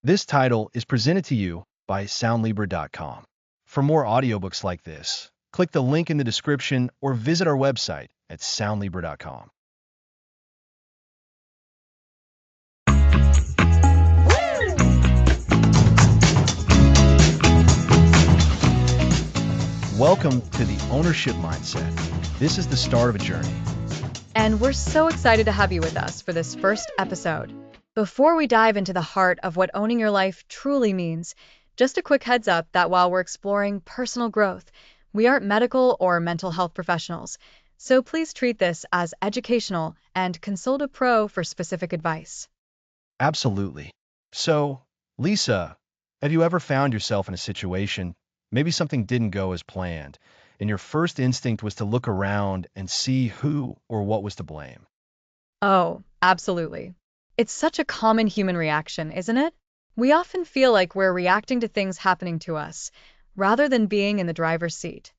This title is presented to you by Soundlibra.com. For more audiobooks like this, click the link in the description or visit our website at Soundlibra.com. Welcome to the Ownership Mindset. This is the start of a journey. And we're so excited to have you with us for this first episode. Before we dive into the heart of what owning your life truly means, just a quick heads up that while we're exploring personal growth, we aren't medical or mental health professionals. So please treat this as educational and consult a pro for specific advice. Absolutely. So, Lisa, have you ever found yourself in a situation, maybe something didn't go as planned, and your first instinct was to look around and see who or what was to blame? Oh, absolutely. It's such a common human reaction, isn't it? We often feel like we're reacting to things happening to us, rather than being in the driver's seat.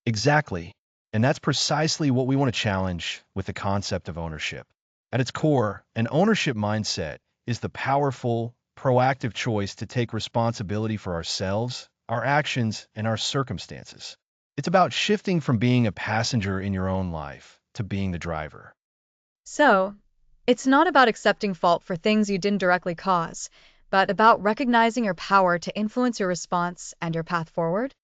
Exactly. And that's precisely what we want to challenge with the concept of ownership. At its core, an ownership mindset is the powerful, proactive choice to take responsibility for ourselves, our actions, and our circumstances. It's about shifting from being a passenger in your own life to being the driver. So, it's not about accepting fault for things you didn't directly cause, but about recognizing your power to influence your response and your path forward.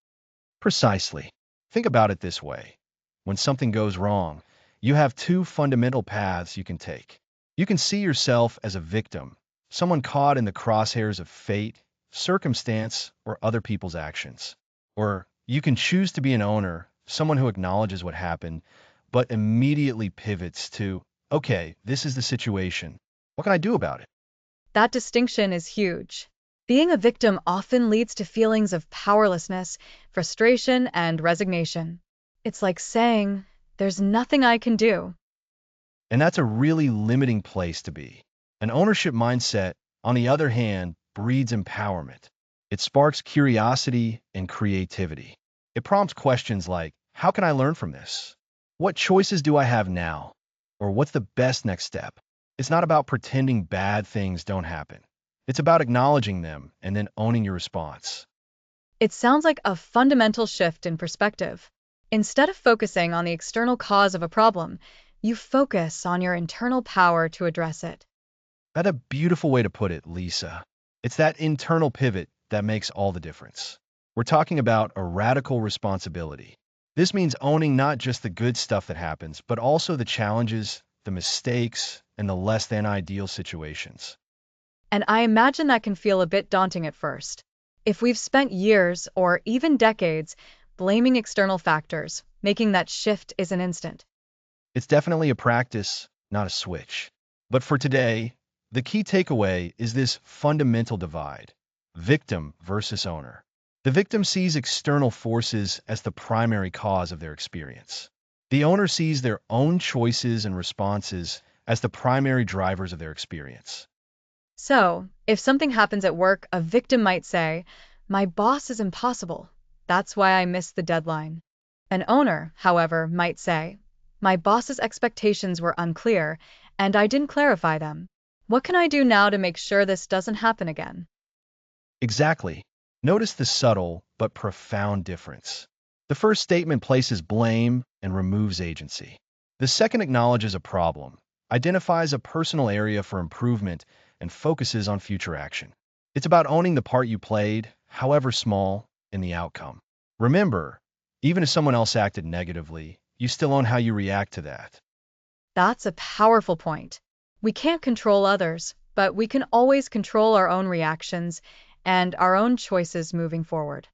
Precisely. Think about it this way. When something goes wrong, you have two fundamental paths you can take. You can see yourself as a victim, someone caught in the crosshairs of fate, circumstance, or other people's actions. Or you can choose to be an owner, someone who acknowledges what happened, but immediately pivots to, okay, this is the situation. What can I do about it? That distinction is huge. Being a victim often leads to feelings of powerlessness, frustration, and resignation. It's like saying, there's nothing I can do. And that's a really limiting place to be. An ownership mindset, on the other hand, breeds empowerment. It sparks curiosity and creativity. It prompts questions like, how can I learn from this? What choices do I have now? Or what's the best next step? It's not about pretending bad things don't happen. It's about acknowledging them and then owning your response. It sounds like a fundamental shift in perspective. Instead of focusing on the external cause of a problem, you focus on your internal power to address it. That's a beautiful way to put it, Lisa. It's that internal pivot that makes all the difference. We're talking about a radical responsibility. This means owning not just the good stuff that happens, but also the challenges, the mistakes, and the less than ideal situations. And I imagine that can feel a bit daunting at first. If we've spent years or even decades blaming external factors, making that shift isn't instant. It's definitely a practice, not a switch. But for today, the key takeaway is this fundamental divide: victim versus owner. The victim sees external forces as the primary cause of their experience. The owner sees their own choices and responses as the primary drivers of their experience. So, if something happens at work, a victim might say, my boss is impossible. That's why I missed the deadline. An owner, however, might say, my boss's expectations were unclear, and I didn't clarify them. What can I do now to make sure this doesn't happen again? Exactly. Notice the subtle but profound difference. The first statement places blame and removes agency. The second acknowledges a problem, identifies a personal area for improvement, and focuses on future action. It's about owning the part you played, however small, in the outcome. Remember, even if someone else acted negatively, you still own how you react to that. That's a powerful point. We can't control others, but we can always control our own reactions and our own choices moving forward.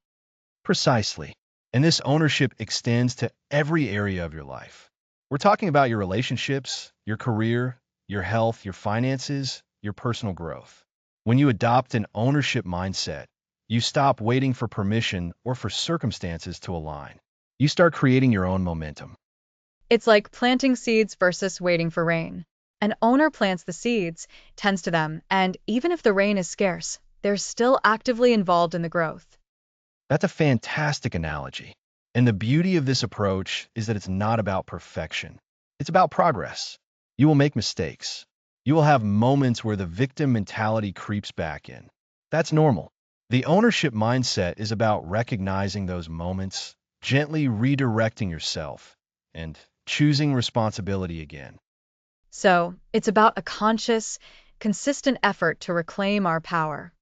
Precisely. And this ownership extends to every area of your life. We're talking about your relationships, your career, your health, your finances, your personal growth. When you adopt an ownership mindset, you stop waiting for permission or for circumstances to align. You start creating your own momentum. It's like planting seeds versus waiting for rain. An owner plants the seeds, tends to them, and even if the rain is scarce, they're still actively involved in the growth. That's a fantastic analogy. And the beauty of this approach is that it's not about perfection. It's about progress. You will make mistakes. You will have moments where the victim mentality creeps back in. That's normal. The ownership mindset is about recognizing those moments, gently redirecting yourself, and choosing responsibility again. So, it's about a conscious, consistent effort to reclaim our power.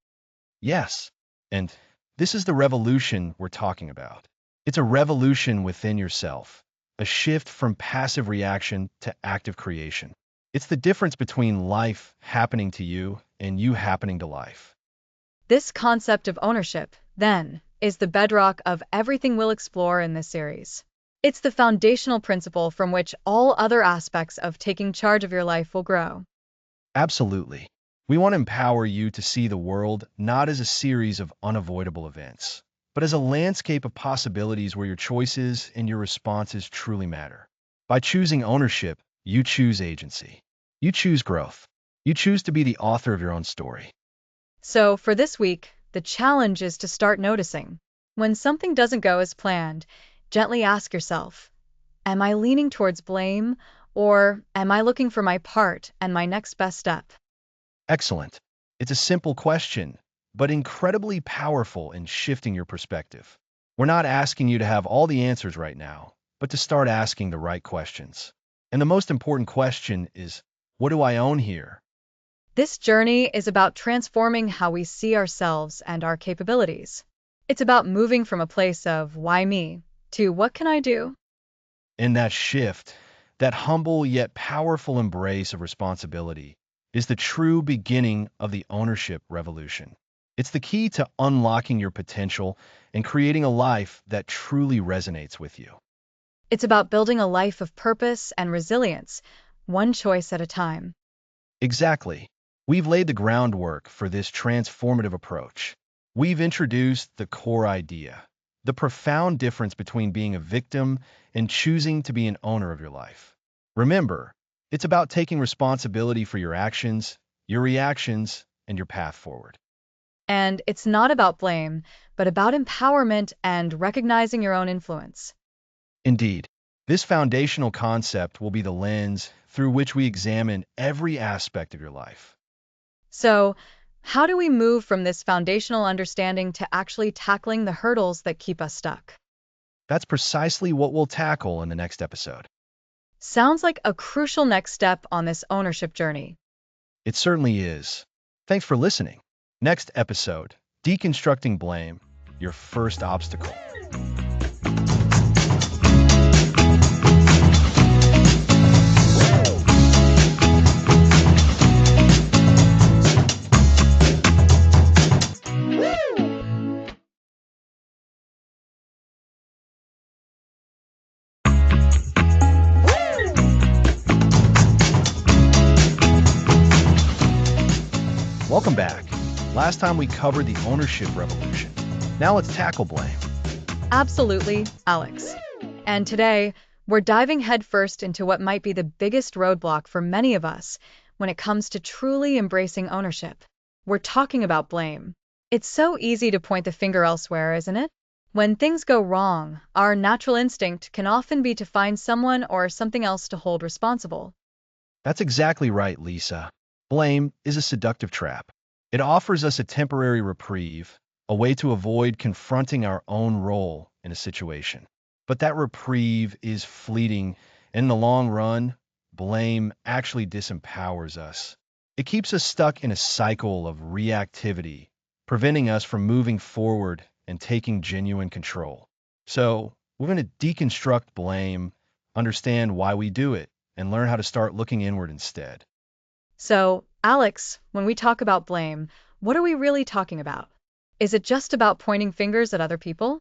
Yes, and this is the revolution we're talking about. It's a revolution within yourself, a shift from passive reaction to active creation. It's the difference between life happening to you and you happening to life. This concept of ownership, then, is the bedrock of everything we'll explore in this series. It's the foundational principle from which all other aspects of taking charge of your life will grow. Absolutely. We want to empower you to see the world not as a series of unavoidable events, but as a landscape of possibilities where your choices and your responses truly matter. By choosing ownership, you choose agency. You choose growth. You choose to be the author of your own story. So, for this week, the challenge is to start noticing. When something doesn't go as planned, gently ask yourself, am I leaning towards blame, or am I looking for my part and my next best step? Excellent. It's a simple question, but incredibly powerful in shifting your perspective. We're not asking you to have all the answers right now, but to start asking the right questions. And the most important question is, what do I own here? This journey is about transforming how we see ourselves and our capabilities. It's about moving from a place of why me to what can I do? In that shift, that humble yet powerful embrace of responsibility is the true beginning of the ownership revolution. It's the key to unlocking your potential and creating a life that truly resonates with you. It's about building a life of purpose and resilience, one choice at a time. Exactly. We've laid the groundwork for this transformative approach. We've introduced the core idea, the profound difference between being a victim and choosing to be an owner of your life. Remember, it's about taking responsibility for your actions, your reactions, and your path forward. And it's not about blame, but about empowerment and recognizing your own influence. Indeed, this foundational concept will be the lens through which we examine every aspect of your life. So, how do we move from this foundational understanding to actually tackling the hurdles that keep us stuck? That's precisely what we'll tackle in the next episode. Sounds like a crucial next step on this ownership journey. It certainly is. Thanks for listening. Next episode, Deconstructing Blame, your first obstacle. Welcome back. Last time we covered the ownership revolution. Now let's tackle blame. Absolutely, Alex. And today, we're diving headfirst into what might be the biggest roadblock for many of us when it comes to truly embracing ownership. We're talking about blame. It's so easy to point the finger elsewhere, isn't it? When things go wrong, our natural instinct can often be to find someone or something else to hold responsible. That's exactly right, Lisa. Blame is a seductive trap. It offers us a temporary reprieve, a way to avoid confronting our own role in a situation. But that reprieve is fleeting. In the long run, blame actually disempowers us. It keeps us stuck in a cycle of reactivity, preventing us from moving forward and taking genuine control. So, we're going to deconstruct blame, understand why we do it, and learn how to start looking inward instead. So, Alex, when we talk about blame, what are we really talking about? Is it just about pointing fingers at other people?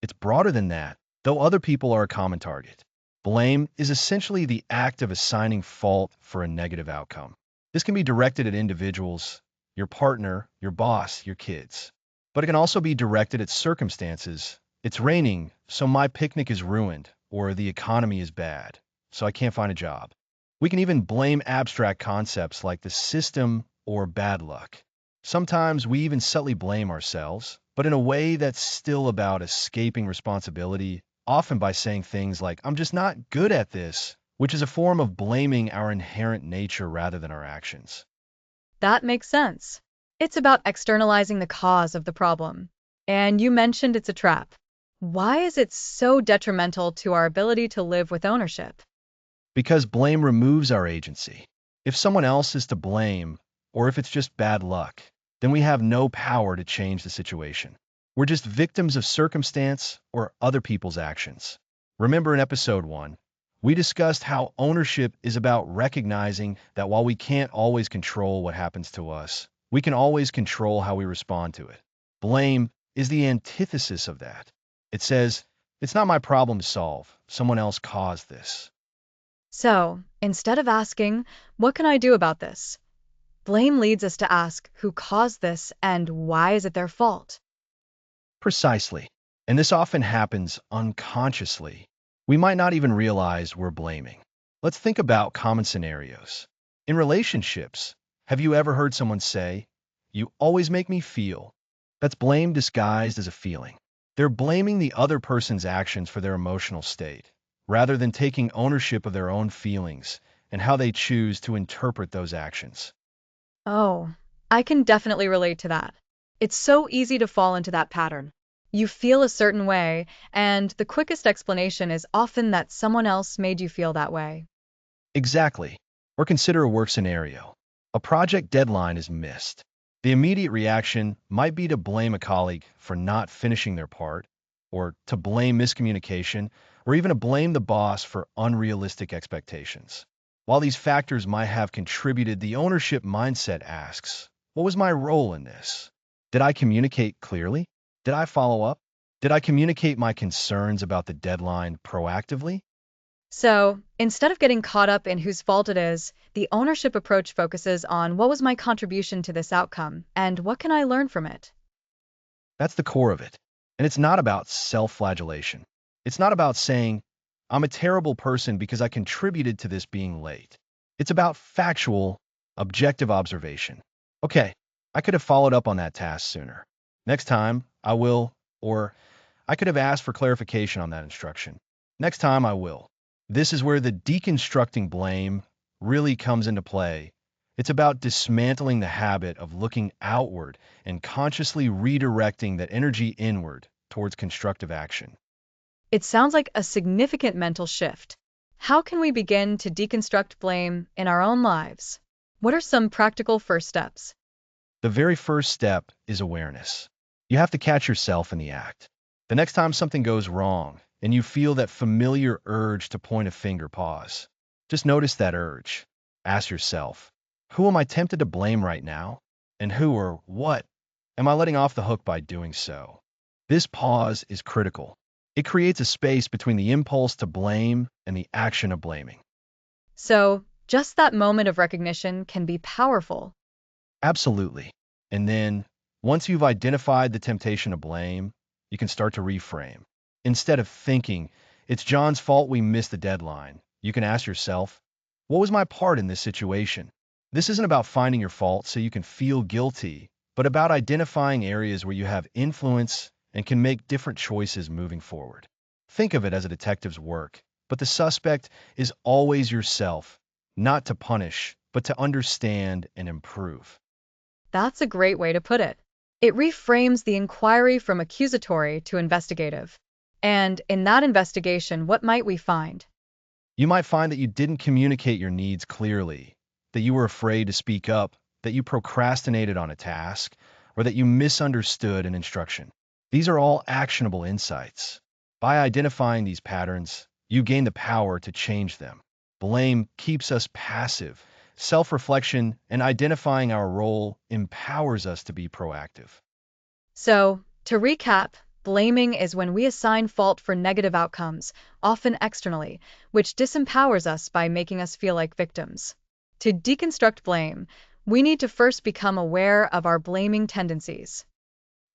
It's broader than that, though other people are a common target. Blame is essentially the act of assigning fault for a negative outcome. This can be directed at individuals, your partner, your boss, your kids. But it can also be directed at circumstances. It's raining, so my picnic is ruined, or the economy is bad, so I can't find a job. We can even blame abstract concepts like the system or bad luck. Sometimes we even subtly blame ourselves, but in a way that's still about escaping responsibility, often by saying things like, I'm just not good at this, which is a form of blaming our inherent nature rather than our actions. That makes sense. It's about externalizing the cause of the problem. And you mentioned it's a trap. Why is it so detrimental to our ability to live with ownership? Because blame removes our agency. If someone else is to blame, or if it's just bad luck, then we have no power to change the situation. We're just victims of circumstance or other people's actions. Remember in episode 1, we discussed how ownership is about recognizing that while we can't always control what happens to us, we can always control how we respond to it. Blame is the antithesis of that. It says, it's not my problem to solve. Someone else caused this. So, instead of asking, what can I do about this? Blame leads us to ask who caused this and why is it their fault? Precisely. And this often happens unconsciously. We might not even realize we're blaming. Let's think about common scenarios. In relationships, have you ever heard someone say, "You always make me feel"? That's blame disguised as a feeling. They're blaming the other person's actions for their emotional state, rather than taking ownership of their own feelings and how they choose to interpret those actions. Oh, I can definitely relate to that. It's so easy to fall into that pattern. You feel a certain way, and the quickest explanation is often that someone else made you feel that way. Exactly. Or consider a work scenario. A project deadline is missed. The immediate reaction might be to blame a colleague for not finishing their part, or to blame miscommunication, or even to blame the boss for unrealistic expectations. While these factors might have contributed, the ownership mindset asks, what was my role in this? Did I communicate clearly? Did I follow up? Did I communicate my concerns about the deadline proactively? So, instead of getting caught up in whose fault it is, the ownership approach focuses on what was my contribution to this outcome and what can I learn from it? That's the core of it. And it's not about self-flagellation. It's not about saying, I'm a terrible person because I contributed to this being late. It's about factual, objective observation. Okay, I could have followed up on that task sooner. Next time, I will, or I could have asked for clarification on that instruction. Next time, I will. This is where the deconstructing blame really comes into play. It's about dismantling the habit of looking outward and consciously redirecting that energy inward towards constructive action. It sounds like a significant mental shift. How can we begin to deconstruct blame in our own lives? What are some practical first steps? The very first step is awareness. You have to catch yourself in the act. The next time something goes wrong and you feel that familiar urge to point a finger, pause. Just notice that urge. Ask yourself, who am I tempted to blame right now? And who or what am I letting off the hook by doing so? This pause is critical. It creates a space between the impulse to blame and the action of blaming. So, just that moment of recognition can be powerful. Absolutely. And then, once you've identified the temptation to blame, you can start to reframe. Instead of thinking, it's John's fault we missed the deadline, you can ask yourself, what was my part in this situation? This isn't about finding your fault so you can feel guilty, but about identifying areas where you have influence and can make different choices moving forward. Think of it as a detective's work, but the suspect is always yourself, not to punish, but to understand and improve. That's a great way to put it. It reframes the inquiry from accusatory to investigative. And in that investigation, what might we find? You might find that you didn't communicate your needs clearly, that you were afraid to speak up, that you procrastinated on a task, or that you misunderstood an instruction. These are all actionable insights. By identifying these patterns, you gain the power to change them. Blame keeps us passive. Self-reflection and identifying our role empowers us to be proactive. So, to recap, blaming is when we assign fault for negative outcomes, often externally, which disempowers us by making us feel like victims. To deconstruct blame, we need to first become aware of our blaming tendencies.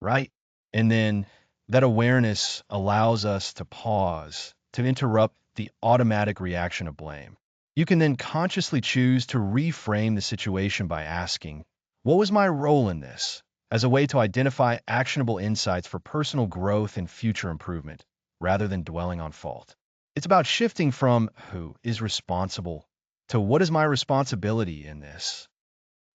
Right? And then that awareness allows us to pause, to interrupt the automatic reaction of blame. You can then consciously choose to reframe the situation by asking, what was my role in this? As a way to identify actionable insights for personal growth and future improvement, rather than dwelling on fault. It's about shifting from who is responsible to what is my responsibility in this.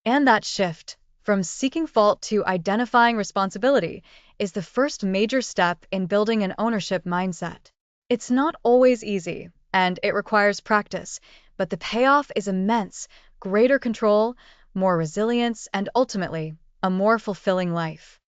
And that shift, from seeking fault to identifying responsibility, is the first major step in building an ownership mindset. It's not always easy, and it requires practice, but the payoff is immense: greater control, more resilience, and ultimately, a more fulfilling life.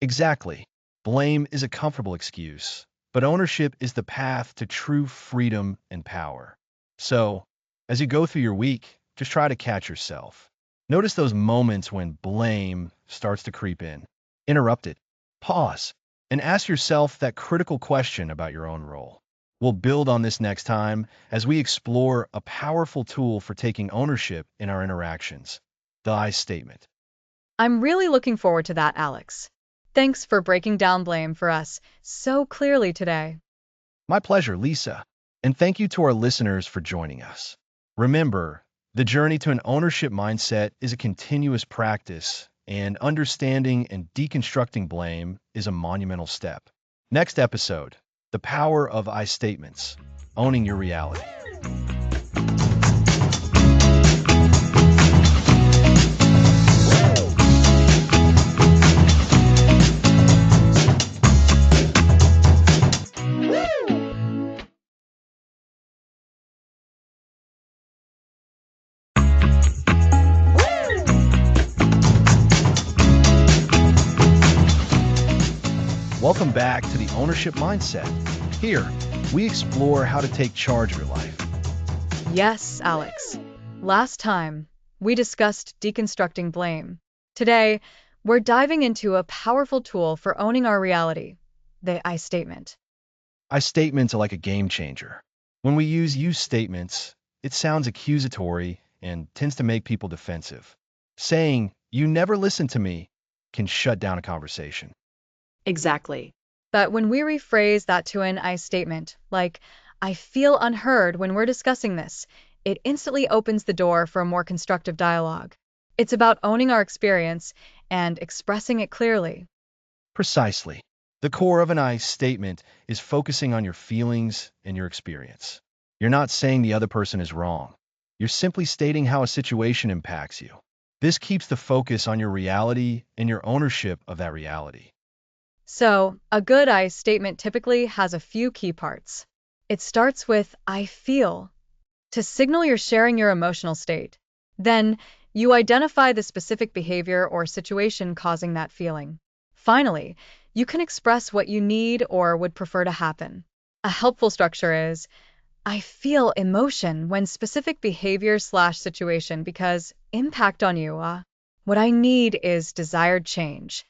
Exactly. Blame is a comfortable excuse, but ownership is the path to true freedom and power. So, as you go through your week, just try to catch yourself. Notice those moments when blame starts to creep in. Interrupt it, pause, and ask yourself that critical question about your own role. We'll build on this next time as we explore a powerful tool for taking ownership in our interactions: the I statement. I'm really looking forward to that, Alex. Thanks for breaking down blame for us so clearly today. My pleasure, Lisa. And thank you to our listeners for joining us. Remember, the journey to an ownership mindset is a continuous practice, and understanding and deconstructing blame is a monumental step. Next episode: the power of I statements, owning your reality. Welcome back to the Ownership Mindset. Here, we explore how to take charge of your life. Yes, Alex. Last time, we discussed deconstructing blame. Today, we're diving into a powerful tool for owning our reality: the I statement. I statements are like a game changer. When we use you statements, it sounds accusatory and tends to make people defensive. Saying, "You never listen to me," can shut down a conversation. Exactly. But when we rephrase that to an I statement, like, "I feel unheard when we're discussing this," it instantly opens the door for a more constructive dialogue. It's about owning our experience and expressing it clearly. Precisely. The core of an I statement is focusing on your feelings and your experience. You're not saying the other person is wrong. You're simply stating how a situation impacts you. This keeps the focus on your reality and your ownership of that reality. So, a good I statement typically has a few key parts. It starts with "I feel" to signal you're sharing your emotional state. Then, you identify the specific behavior or situation causing that feeling. Finally, you can express what you need or would prefer to happen. A helpful structure is: "I feel emotion when specific behavior/situation because impact on you. What I need is desired change."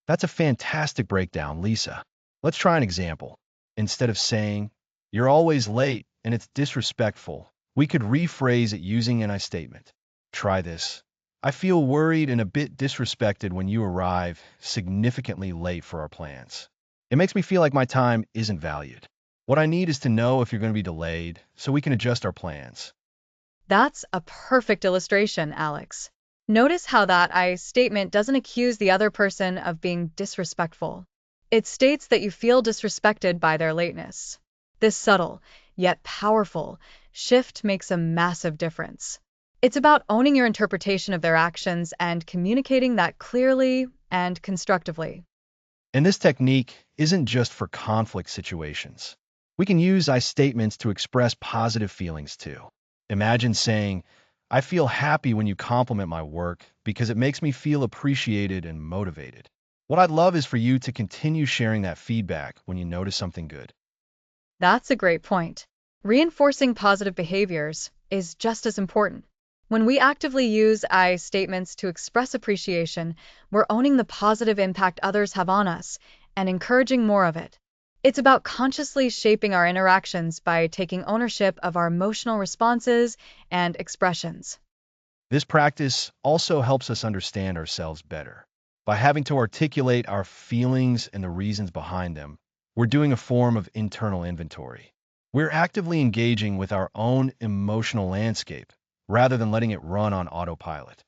That's a fantastic breakdown, Lisa. Let's try an example. Instead of saying, "You're always late and it's disrespectful," we could rephrase it using an I statement. Try this: "I feel worried and a bit disrespected when you arrive significantly late for our plans. It makes me feel like my time isn't valued. What I need is to know if you're going to be delayed so we can adjust our plans." That's a perfect illustration, Alex. Notice how that I statement doesn't accuse the other person of being disrespectful. It states that you feel disrespected by their lateness. This subtle, yet powerful, shift makes a massive difference. It's about owning your interpretation of their actions and communicating that clearly and constructively. And this technique isn't just for conflict situations. We can use I statements to express positive feelings too. Imagine saying, "I feel happy when you compliment my work because it makes me feel appreciated and motivated. What I'd love is for you to continue sharing that feedback when you notice something good." That's a great point. Reinforcing positive behaviors is just as important. When we actively use I statements to express appreciation, we're owning the positive impact others have on us and encouraging more of it. It's about consciously shaping our interactions by taking ownership of our emotional responses and expressions. This practice also helps us understand ourselves better. By having to articulate our feelings and the reasons behind them, we're doing a form of internal inventory. We're actively engaging with our own emotional landscape rather than letting it run on autopilot.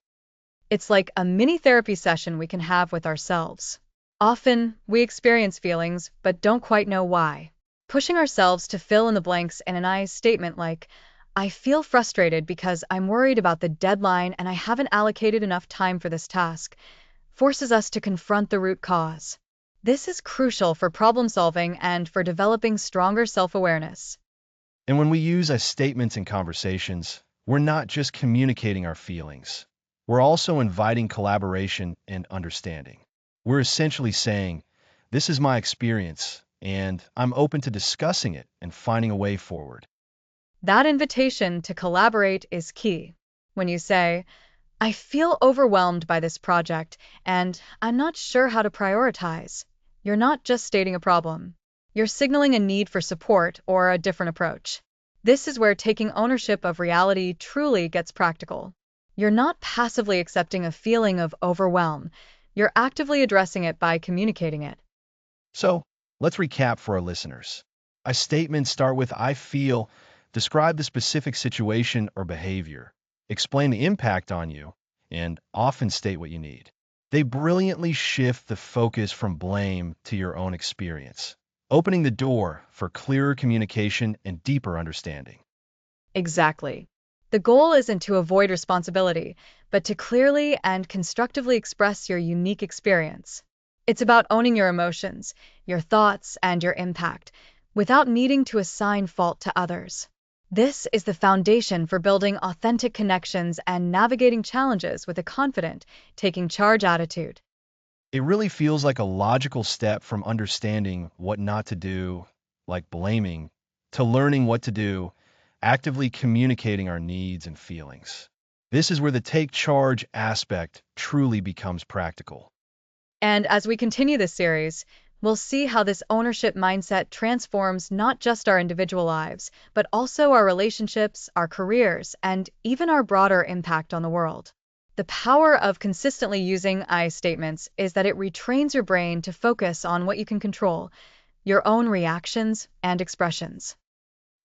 It's like a mini therapy session we can have with ourselves. Often, we experience feelings but don't quite know why. Pushing ourselves to fill in the blanks in an I statement like, I feel frustrated because I'm worried about the deadline and I haven't allocated enough time for this task, forces us to confront the root cause. This is crucial for problem solving and for developing stronger self-awareness. And when we use as statements in conversations, we're not just communicating our feelings. We're also inviting collaboration and understanding. We're essentially saying, this is my experience, and I'm open to discussing it and finding a way forward. That invitation to collaborate is key. When you say, I feel overwhelmed by this project and I'm not sure how to prioritize, you're not just stating a problem. You're signaling a need for support or a different approach. This is where taking ownership of reality truly gets practical. You're not passively accepting a feeling of overwhelm. You're actively addressing it by communicating it. So, let's recap for our listeners. A statement start with I feel, describe the specific situation or behavior, explain the impact on you, and often state what you need. They brilliantly shift the focus from blame to your own experience, opening the door for clearer communication and deeper understanding. Exactly. The goal isn't to avoid responsibility, but to clearly and constructively express your unique experience. It's about owning your emotions, your thoughts, and your impact, without needing to assign fault to others. This is the foundation for building authentic connections and navigating challenges with a confident, taking charge attitude. It really feels like a logical step from understanding what not to do, like blaming, to learning what to do, actively communicating our needs and feelings. This is where the take charge aspect truly becomes practical. And as we continue this series, we'll see how this ownership mindset transforms not just our individual lives, but also our relationships, our careers, and even our broader impact on the world. The power of consistently using I statements is that it retrains your brain to focus on what you can control, your own reactions and expressions.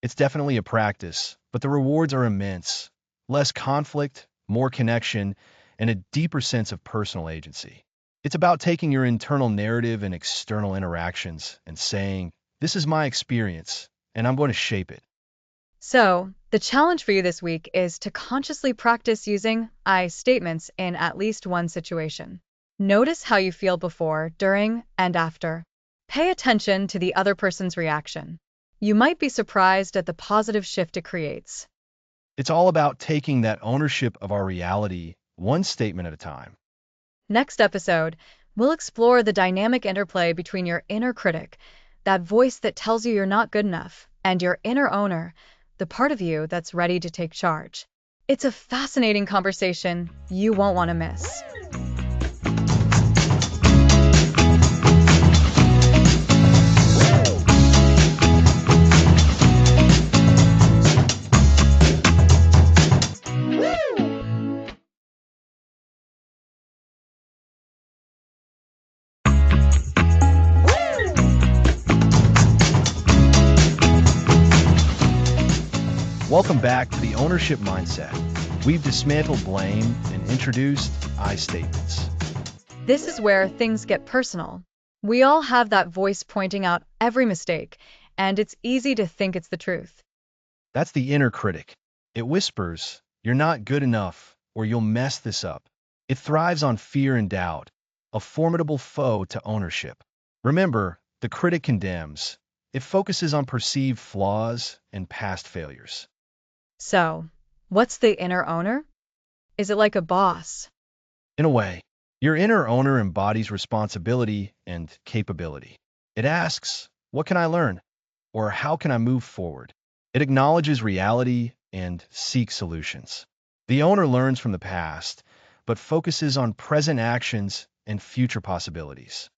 It's definitely a practice, but the rewards are immense. Less conflict, more connection, and a deeper sense of personal agency. It's about taking your internal narrative and external interactions and saying, this is my experience, and I'm going to shape it. So, the challenge for you this week is to consciously practice using I statements in at least one situation. Notice how you feel before, during, and after. Pay attention to the other person's reaction. You might be surprised at the positive shift it creates. It's all about taking that ownership of our reality one statement at a time. Next episode, we'll explore the dynamic interplay between your inner critic, that voice that tells you you're not good enough, and your inner owner, the part of you that's ready to take charge. It's a fascinating conversation you won't want to miss. Welcome back to the Ownership Mindset. We've dismantled blame and introduced I statements. This is where things get personal. We all have that voice pointing out every mistake, and it's easy to think it's the truth. That's the inner critic. It whispers, you're not good enough, or you'll mess this up. It thrives on fear and doubt, a formidable foe to ownership. Remember, the critic condemns. It focuses on perceived flaws and past failures. So, what's the inner owner? Is it like a boss? In a way, your inner owner embodies responsibility and capability. It asks, what can I learn? Or how can I move forward? It acknowledges reality and seeks solutions. The owner learns from the past, but focuses on present actions and future possibilities.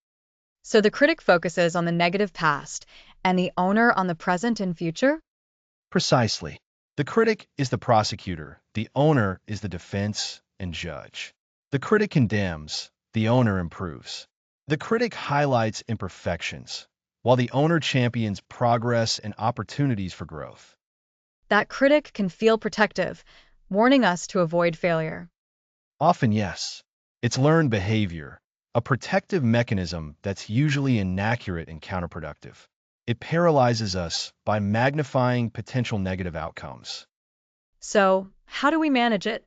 So the critic focuses on the negative past, and the owner on the present and future? Precisely. The critic is the prosecutor, the owner is the defense and judge. The critic condemns, the owner improves. The critic highlights imperfections, while the owner champions progress and opportunities for growth. That critic can feel protective, warning us to avoid failure. Often, yes. It's learned behavior, a protective mechanism that's usually inaccurate and counterproductive. It paralyzes us by magnifying potential negative outcomes. So, how do we manage it?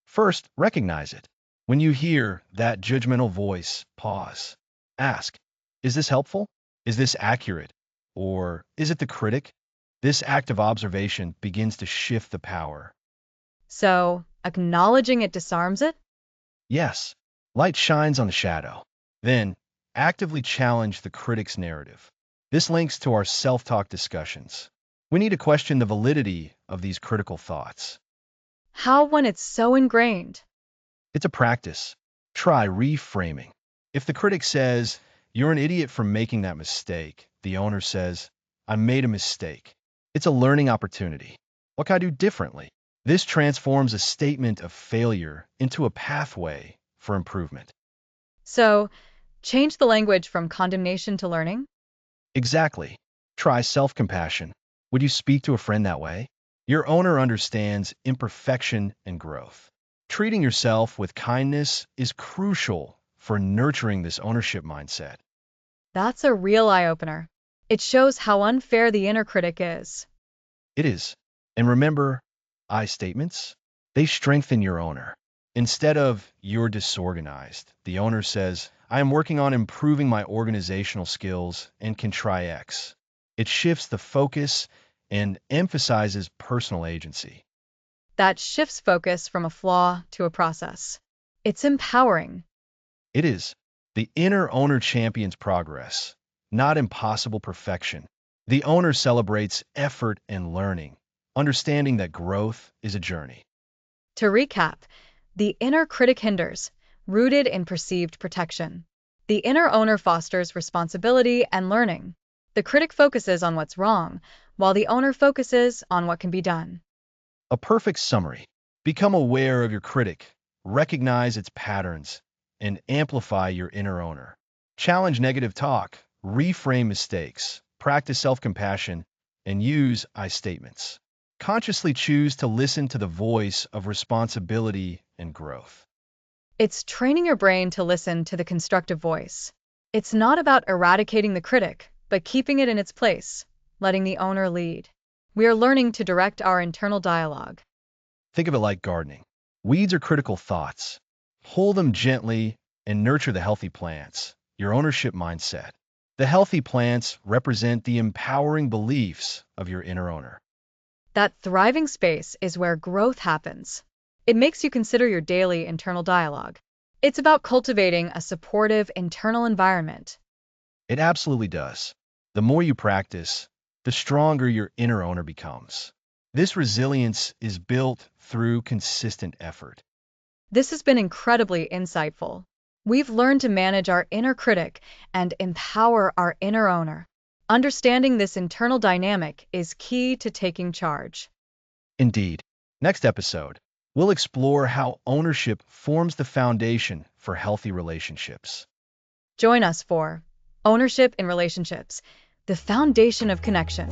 First, recognize it. When you hear that judgmental voice, pause. Ask, is this helpful? Is this accurate? Or is it the critic? This act of observation begins to shift the power. So, acknowledging it disarms it? Yes, light shines on the shadow. Then, actively challenge the critic's narrative. This links to our self-talk discussions. We need to question the validity of these critical thoughts. How when it's so ingrained? It's a practice. Try reframing. If the critic says, you're an idiot for making that mistake, the owner says, I made a mistake. It's a learning opportunity. What can I do differently? This transforms a statement of failure into a pathway for improvement. So, change the language from condemnation to learning? Exactly. Try self-compassion. Would you speak to a friend that way? Your owner understands imperfection and growth. Treating yourself with kindness is crucial for nurturing this ownership mindset. That's a real eye-opener. It shows how unfair the inner critic is. It is. And remember, I statements, they strengthen your owner. Instead of you're disorganized, the owner says, I am working on improving my organizational skills and can try X. It shifts the focus and emphasizes personal agency. That shifts focus from a flaw to a process. It's empowering. It is. The inner owner champions progress, not impossible perfection. The owner celebrates effort and learning, understanding that growth is a journey. To recap, the inner critic hinders, rooted in perceived protection. The inner owner fosters responsibility and learning. The critic focuses on what's wrong, while the owner focuses on what can be done. A perfect summary. Become aware of your critic, recognize its patterns, and amplify your inner owner. Challenge negative talk, reframe mistakes, practice self-compassion, and use I statements. Consciously choose to listen to the voice of responsibility and growth. It's training your brain to listen to the constructive voice. It's not about eradicating the critic, but keeping it in its place, letting the owner lead. We are learning to direct our internal dialogue. Think of it like gardening. Weeds are critical thoughts. Pull them gently and nurture the healthy plants, your ownership mindset. The healthy plants represent the empowering beliefs of your inner owner. That thriving space is where growth happens. It makes you consider your daily internal dialogue. It's about cultivating a supportive internal environment. It absolutely does. The more you practice, the stronger your inner owner becomes. This resilience is built through consistent effort. This has been incredibly insightful. We've learned to manage our inner critic and empower our inner owner. Understanding this internal dynamic is key to taking charge. Indeed. Next episode, we'll explore how ownership forms the foundation for healthy relationships. Join us for Ownership in Relationships, the Foundation of Connection.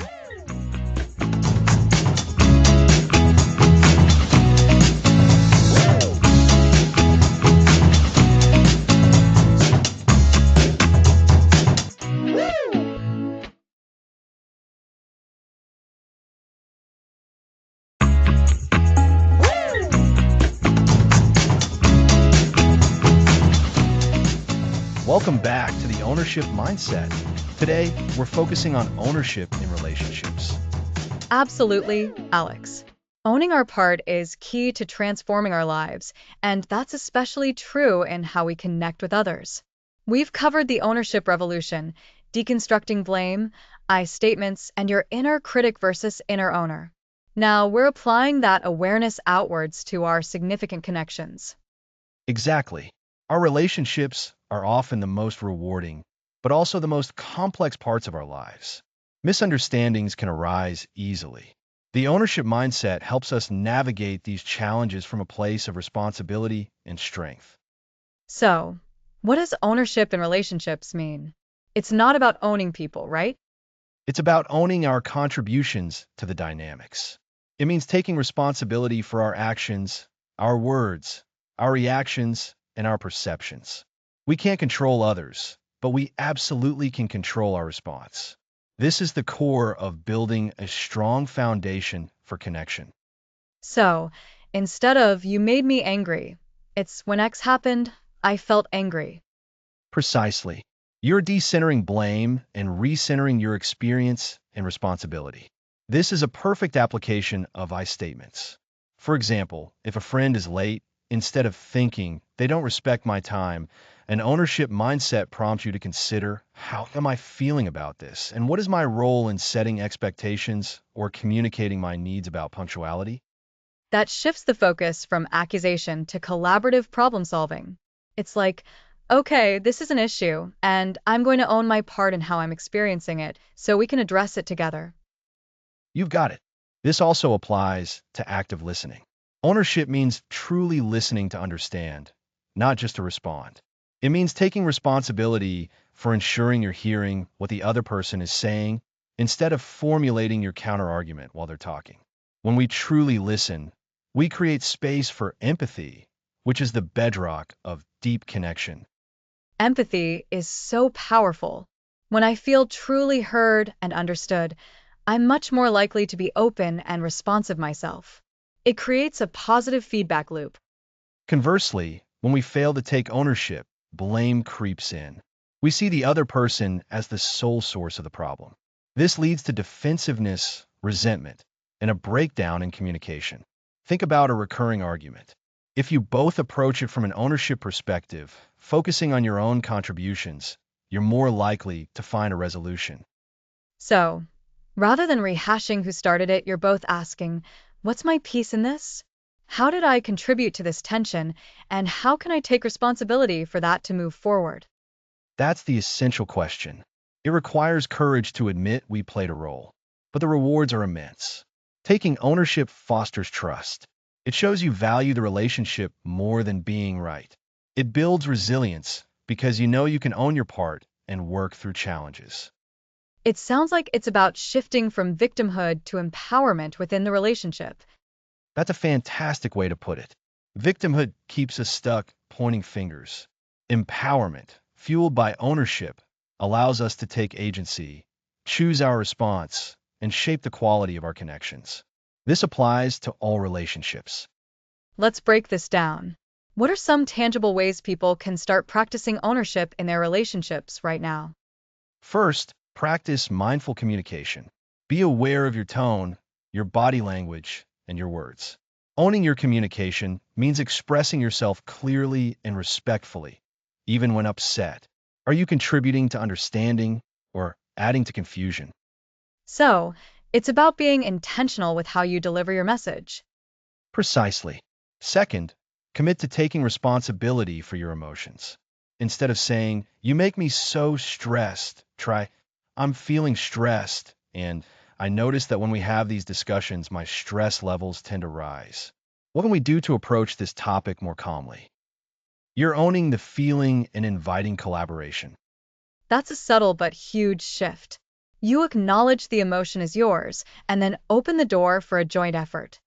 Welcome back to the Ownership Mindset. Today, we're focusing on ownership in relationships. Absolutely, Alex. Owning our part is key to transforming our lives, and that's especially true in how we connect with others. We've covered the ownership revolution, deconstructing blame, I statements, and your inner critic versus inner owner. Now we're applying that awareness outwards to our significant connections. Exactly. Our relationships are often the most rewarding, but also the most complex parts of our lives. Misunderstandings can arise easily. The ownership mindset helps us navigate these challenges from a place of responsibility and strength. So, what does ownership in relationships mean? It's not about owning people, right? It's about owning our contributions to the dynamics. It means taking responsibility for our actions, our words, our reactions, and our perceptions. We can't control others, but we absolutely can control our response. This is the core of building a strong foundation for connection. So, instead of "you made me angry," it's "when X happened, I felt angry." Precisely. You're decentering blame and recentering your experience and responsibility. This is a perfect application of I statements. For example, if a friend is late, instead of thinking, they don't respect my time, an ownership mindset prompts you to consider, how am I feeling about this? And what is my role in setting expectations or communicating my needs about punctuality? That shifts the focus from accusation to collaborative problem solving. It's like, okay, this is an issue, and I'm going to own my part in how I'm experiencing it so we can address it together. You've got it. This also applies to active listening. Ownership means truly listening to understand, not just to respond. It means taking responsibility for ensuring you're hearing what the other person is saying instead of formulating your counterargument while they're talking. When we truly listen, we create space for empathy, which is the bedrock of deep connection. Empathy is so powerful. When I feel truly heard and understood, I'm much more likely to be open and responsive myself. It creates a positive feedback loop. Conversely, when we fail to take ownership, blame creeps in. We see the other person as the sole source of the problem. This leads to defensiveness, resentment, and a breakdown in communication. Think about a recurring argument. If you both approach it from an ownership perspective, focusing on your own contributions, you're more likely to find a resolution. So, rather than rehashing who started it, you're both asking, what's my piece in this? How did I contribute to this tension? And how can I take responsibility for that to move forward? That's the essential question. It requires courage to admit we played a role, but the rewards are immense. Taking ownership fosters trust. It shows you value the relationship more than being right. It builds resilience because you know you can own your part and work through challenges. It sounds like it's about shifting from victimhood to empowerment within the relationship. That's a fantastic way to put it. Victimhood keeps us stuck pointing fingers. Empowerment, fueled by ownership, allows us to take agency, choose our response, and shape the quality of our connections. This applies to all relationships. Let's break this down. What are some tangible ways people can start practicing ownership in their relationships right now? First, practice mindful communication. Be aware of your tone, your body language, and your words. Owning your communication means expressing yourself clearly and respectfully, even when upset. Are you contributing to understanding or adding to confusion? So, it's about being intentional with how you deliver your message. Precisely. Second, commit to taking responsibility for your emotions. Instead of saying, you make me so stressed, try, I'm feeling stressed, and I notice that when we have these discussions, my stress levels tend to rise. What can we do to approach this topic more calmly? You're owning the feeling and inviting collaboration. That's a subtle but huge shift. You acknowledge the emotion is yours and then open the door for a joint effort.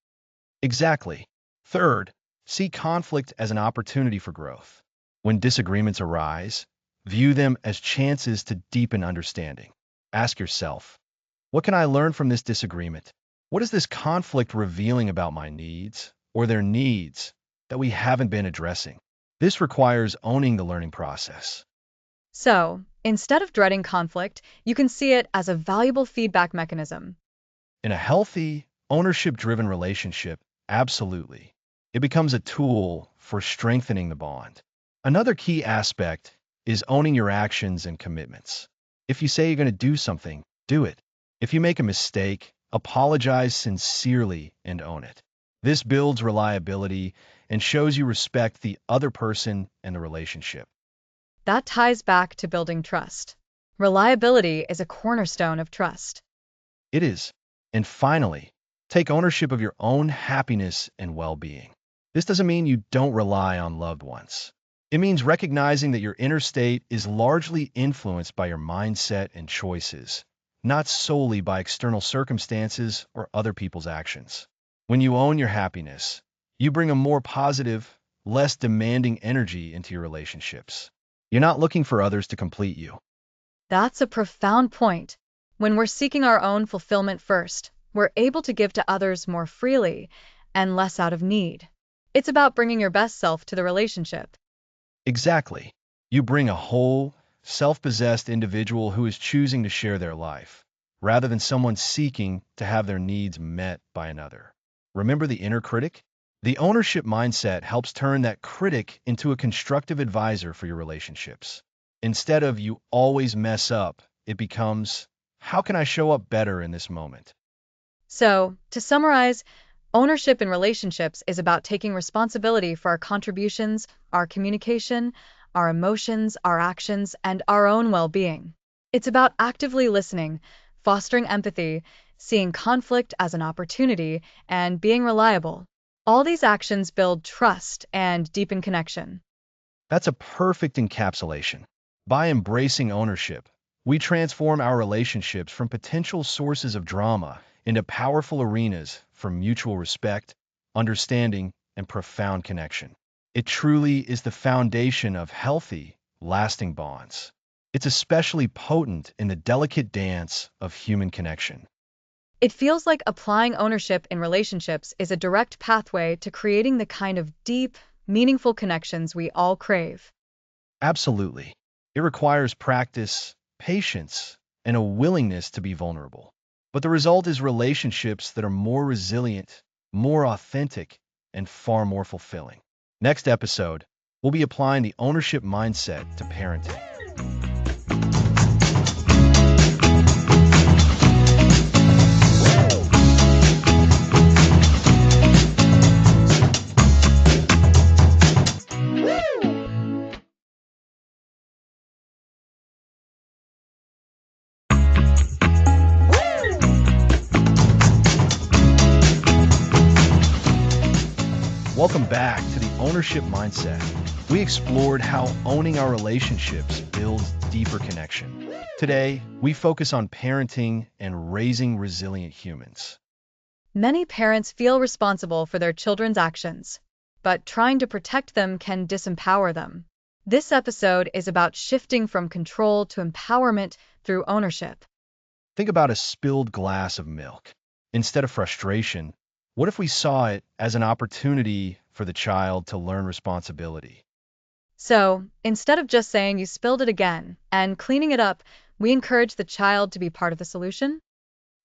Exactly. Third, see conflict as an opportunity for growth. When disagreements arise, view them as chances to deepen understanding. Ask yourself, what can I learn from this disagreement? What is this conflict revealing about my needs or their needs that we haven't been addressing? This requires owning the learning process. So, instead of dreading conflict, you can see it as a valuable feedback mechanism. In a healthy, ownership-driven relationship, absolutely. It becomes a tool for strengthening the bond. Another key aspect is owning your actions and commitments. If you say you're going to do something, do it. If you make a mistake, apologize sincerely and own it. This builds reliability and shows you respect the other person and the relationship. That ties back to building trust. Reliability is a cornerstone of trust. It is. And finally, take ownership of your own happiness and well-being. This doesn't mean you don't rely on loved ones. It means recognizing that your inner state is largely influenced by your mindset and choices, not solely by external circumstances or other people's actions. When you own your happiness, you bring a more positive, less demanding energy into your relationships. You're not looking for others to complete you. That's a profound point. When we're seeking our own fulfillment first, we're able to give to others more freely, and less out of need. It's about bringing your best self to the relationship. Exactly. You bring a whole, self-possessed individual who is choosing to share their life, rather than someone seeking to have their needs met by another. Remember the inner critic? The ownership mindset helps turn that critic into a constructive advisor for your relationships. Instead of "you always mess up," it becomes "how can I show up better in this moment?" So, to summarize, ownership in relationships is about taking responsibility for our contributions, our communication, our emotions, our actions, and our own well being. It's about actively listening, fostering empathy, seeing conflict as an opportunity, and being reliable. All these actions build trust and deepen connection. That's a perfect encapsulation. By embracing ownership, we transform our relationships from potential sources of drama into powerful arenas for mutual respect, understanding, and profound connection. It truly is the foundation of healthy, lasting bonds. It's especially potent in the delicate dance of human connection. It feels like applying ownership in relationships is a direct pathway to creating the kind of deep, meaningful connections we all crave. Absolutely. It requires practice, patience, and a willingness to be vulnerable. But the result is relationships that are more resilient, more authentic, and far more fulfilling. Next episode, we'll be applying the ownership mindset to parenting. Welcome back to the ownership mindset. We explored how owning our relationships builds deeper connection. Today, we focus on parenting and raising resilient humans. Many parents feel responsible for their children's actions, but trying to protect them can disempower them. This episode is about shifting from control to empowerment through ownership. Think about a spilled glass of milk. Instead of frustration, what if we saw it as an opportunity for the child to learn responsibility? So, instead of just saying you spilled it again and cleaning it up, we encourage the child to be part of the solution?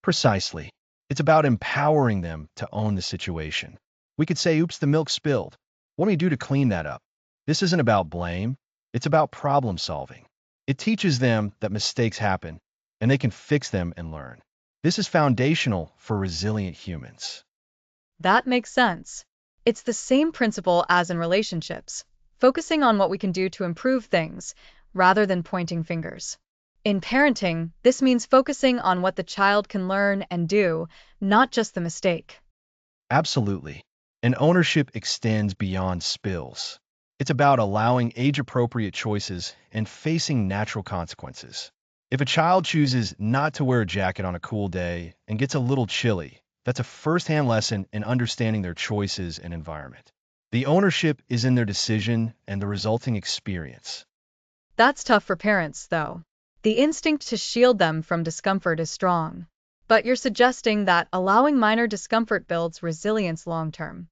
Precisely. It's about empowering them to own the situation. We could say, "Oops, the milk spilled. What do we do to clean that up?" This isn't about blame. It's about problem solving. It teaches them that mistakes happen, and they can fix them and learn. This is foundational for resilient humans. That makes sense. It's the same principle as in relationships, focusing on what we can do to improve things rather than pointing fingers. In parenting, this means focusing on what the child can learn and do, not just the mistake. Absolutely. And ownership extends beyond spills. It's about allowing age-appropriate choices and facing natural consequences. If a child chooses not to wear a jacket on a cool day and gets a little chilly, that's a first-hand lesson in understanding their choices and environment. The ownership is in their decision and the resulting experience. That's tough for parents, though. The instinct to shield them from discomfort is strong. But you're suggesting that allowing minor discomfort builds resilience long term.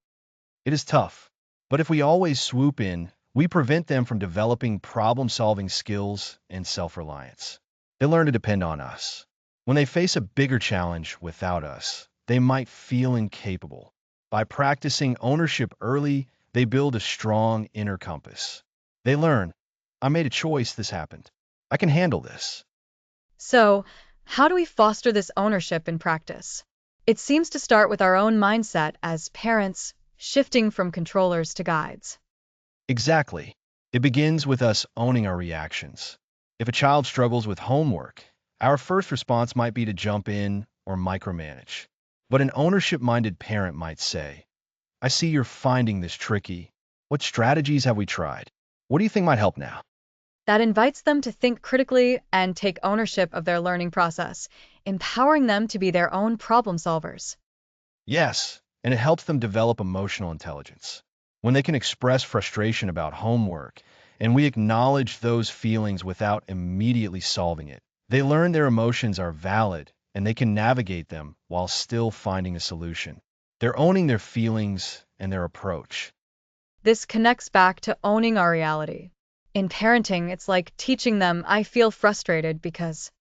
It is tough, but if we always swoop in, we prevent them from developing problem-solving skills and self-reliance. They learn to depend on us. When they face a bigger challenge without us, they might feel incapable. By practicing ownership early, they build a strong inner compass. They learn, "I made a choice, this happened. I can handle this." So, how do we foster this ownership in practice? It seems to start with our own mindset as parents, shifting from controllers to guides. Exactly. It begins with us owning our reactions. If a child struggles with homework, our first response might be to jump in or micromanage. But an ownership-minded parent might say, "I see you're finding this tricky. What strategies have we tried? What do you think might help now?" That invites them to think critically and take ownership of their learning process, empowering them to be their own problem solvers. Yes, and it helps them develop emotional intelligence. When they can express frustration about homework, and we acknowledge those feelings without immediately solving it, they learn their emotions are valid and they can navigate them while still finding a solution. They're owning their feelings and their approach. This connects back to owning our reality. In parenting, it's like teaching them I feel frustrated because,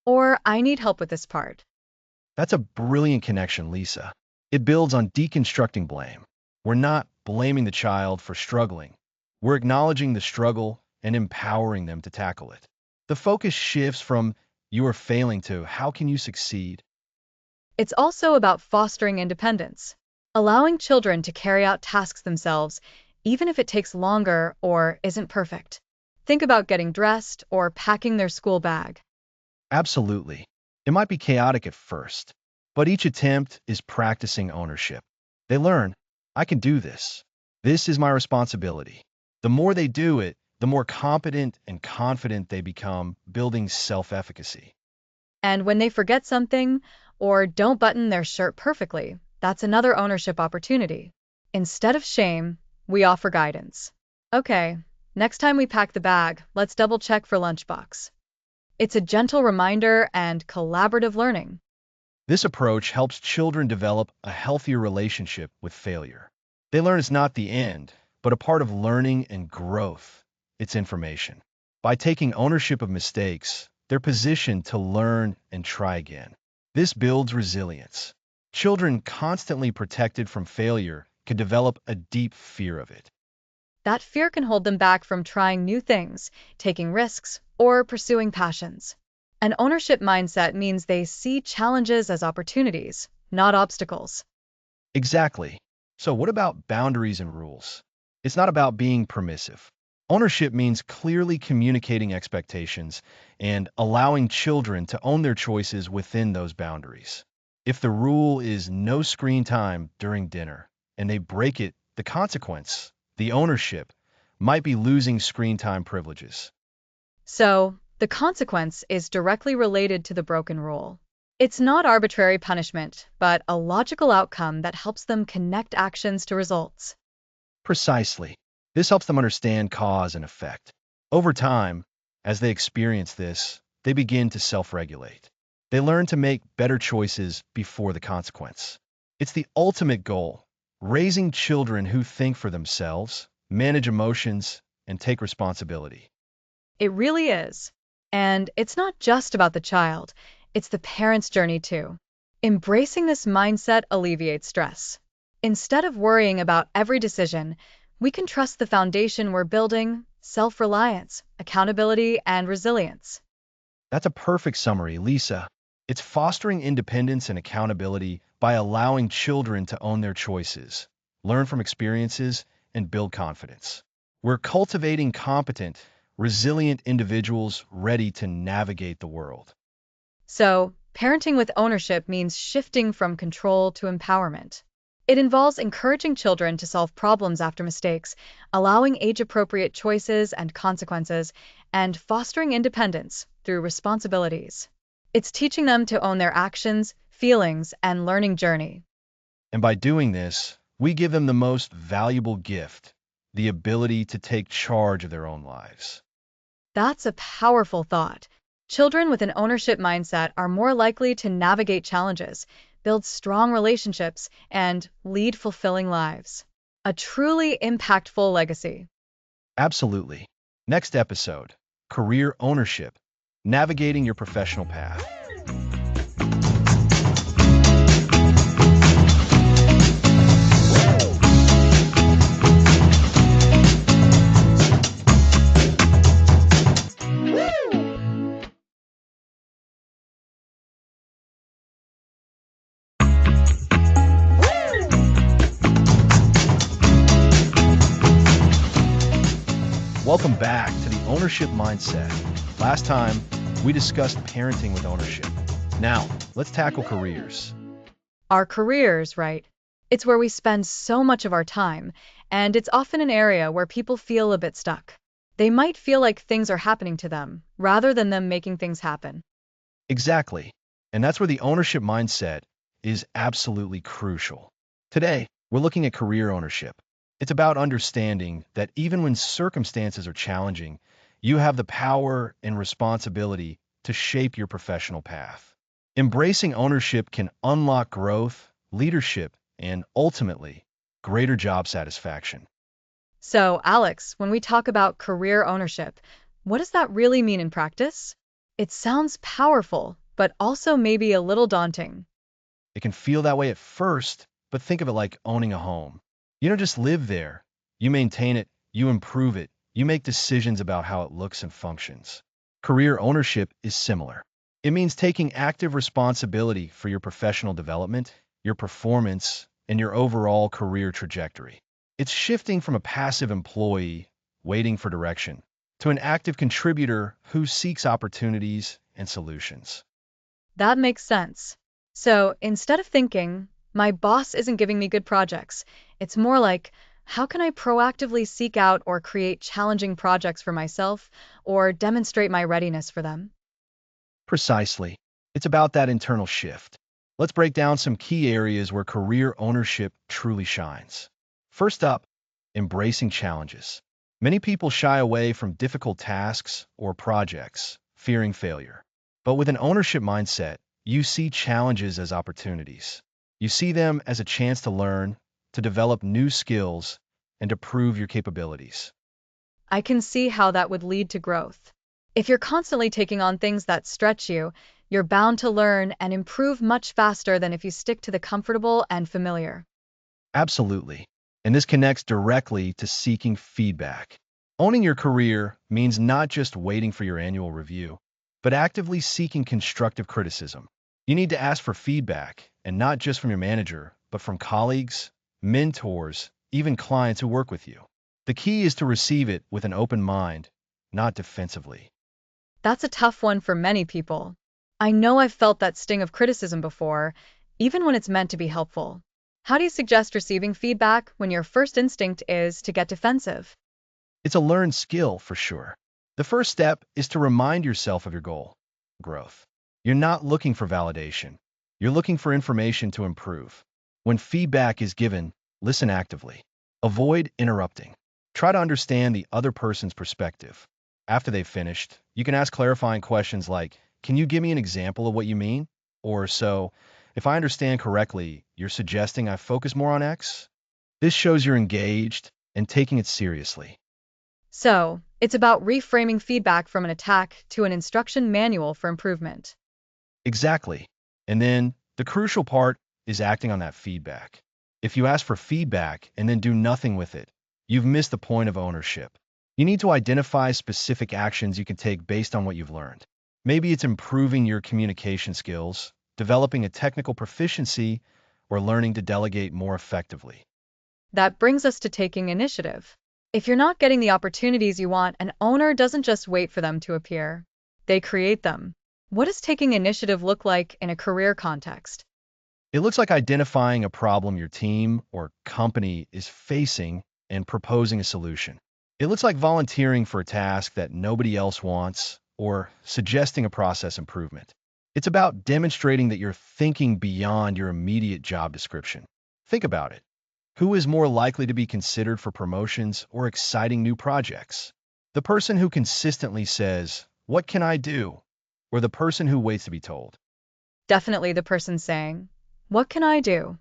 or I need help with this part. That's a brilliant connection, Lisa. It builds on deconstructing blame. We're not blaming the child for struggling. We're acknowledging the struggle and empowering them to tackle it. The focus shifts from you are failing to how can you succeed? It's also about fostering independence, allowing children to carry out tasks themselves, even if it takes longer or isn't perfect. Think about getting dressed or packing their school bag. Absolutely. It might be chaotic at first, but each attempt is practicing ownership. They learn, I can do this. This is my responsibility. The more they do it, the more competent and confident they become, building self-efficacy. And when they forget something or don't button their shirt perfectly, that's another ownership opportunity. Instead of shame, we offer guidance. Okay, next time we pack the bag, let's double check for lunchbox. It's a gentle reminder and collaborative learning. This approach helps children develop a healthier relationship with failure. They learn it's not the end, but a part of learning and growth. It's information. By taking ownership of mistakes, they're positioned to learn and try again. This builds resilience. Children constantly protected from failure can develop a deep fear of it. That fear can hold them back from trying new things, taking risks, or pursuing passions. An ownership mindset means they see challenges as opportunities, not obstacles. Exactly. So what about boundaries and rules? It's not about being permissive. Ownership means clearly communicating expectations and allowing children to own their choices within those boundaries. If the rule is no screen time during dinner and they break it, the consequence, the ownership, might be losing screen time privileges. So, the consequence is directly related to the broken rule. It's not arbitrary punishment, but a logical outcome that helps them connect actions to results. Precisely. This helps them understand cause and effect. Over time, as they experience this, they begin to self-regulate. They learn to make better choices before the consequence. It's the ultimate goal, raising children who think for themselves, manage emotions, and take responsibility. It really is. And it's not just about the child, it's the parent's journey too. Embracing this mindset alleviates stress. Instead of worrying about every decision, we can trust the foundation we're building: self-reliance, accountability, and resilience. That's a perfect summary, Lisa. It's fostering independence and accountability by allowing children to own their choices, learn from experiences, and build confidence. We're cultivating competent, resilient individuals ready to navigate the world. So, parenting with ownership means shifting from control to empowerment. It involves encouraging children to solve problems after mistakes, allowing age-appropriate choices and consequences, and fostering independence through responsibilities. It's teaching them to own their actions, feelings, and learning journey. And by doing this, we give them the most valuable gift, the ability to take charge of their own lives. That's a powerful thought. Children with an ownership mindset are more likely to navigate challenges, build strong relationships, and lead fulfilling lives. A truly impactful legacy. Absolutely. Next episode, career ownership, navigating your professional path. Welcome back to the ownership mindset. Last time, we discussed parenting with ownership. Now, let's tackle careers. Our careers, right? It's where we spend so much of our time, and it's often an area where people feel a bit stuck. They might feel like things are happening to them, rather than them making things happen. Exactly. And that's where the ownership mindset is absolutely crucial. Today, we're looking at career ownership. It's about understanding that even when circumstances are challenging, you have the power and responsibility to shape your professional path. Embracing ownership can unlock growth, leadership, and ultimately, greater job satisfaction. So, Alex, when we talk about career ownership, what does that really mean in practice? It sounds powerful, but also maybe a little daunting. It can feel that way at first, but think of it like owning a home. You don't just live there. You maintain it, you improve it, you make decisions about how it looks and functions. Career ownership is similar. It means taking active responsibility for your professional development, your performance, and your overall career trajectory. It's shifting from a passive employee waiting for direction to an active contributor who seeks opportunities and solutions. That makes sense. So, instead of thinking, my boss isn't giving me good projects, it's more like, how can I proactively seek out or create challenging projects for myself or demonstrate my readiness for them? Precisely. It's about that internal shift. Let's break down some key areas where career ownership truly shines. First up, embracing challenges. Many people shy away from difficult tasks or projects, fearing failure. But with an ownership mindset, you see challenges as opportunities. You see them as a chance to learn, to develop new skills, and to prove your capabilities. I can see how that would lead to growth. If you're constantly taking on things that stretch you, you're bound to learn and improve much faster than if you stick to the comfortable and familiar. Absolutely. And this connects directly to seeking feedback. Owning your career means not just waiting for your annual review, but actively seeking constructive criticism. You need to ask for feedback, and not just from your manager, but from colleagues, mentors, even clients who work with you. The key is to receive it with an open mind, not defensively. That's a tough one for many people. I know I've felt that sting of criticism before, even when it's meant to be helpful. How do you suggest receiving feedback when your first instinct is to get defensive? It's a learned skill for sure. The first step is to remind yourself of your goal, growth. You're not looking for validation. You're looking for information to improve. When feedback is given, listen actively. Avoid interrupting. Try to understand the other person's perspective. After they've finished, you can ask clarifying questions like, "Can you give me an example of what you mean?" Or so, "If I understand correctly, you're suggesting I focus more on X?" This shows you're engaged and taking it seriously. So, it's about reframing feedback from an attack to an instruction manual for improvement. Exactly. And then the crucial part is acting on that feedback. If you ask for feedback and then do nothing with it, you've missed the point of ownership. You need to identify specific actions you can take based on what you've learned. Maybe it's improving your communication skills, developing a technical proficiency, or learning to delegate more effectively. That brings us to taking initiative. If you're not getting the opportunities you want, an owner doesn't just wait for them to appear. They create them. What does taking initiative look like in a career context? It looks like identifying a problem your team or company is facing and proposing a solution. It looks like volunteering for a task that nobody else wants or suggesting a process improvement. It's about demonstrating that you're thinking beyond your immediate job description. Think about it. Who is more likely to be considered for promotions or exciting new projects? The person who consistently says, "What can I do?" or the person who waits to be told? Definitely the person saying, "What can I do?"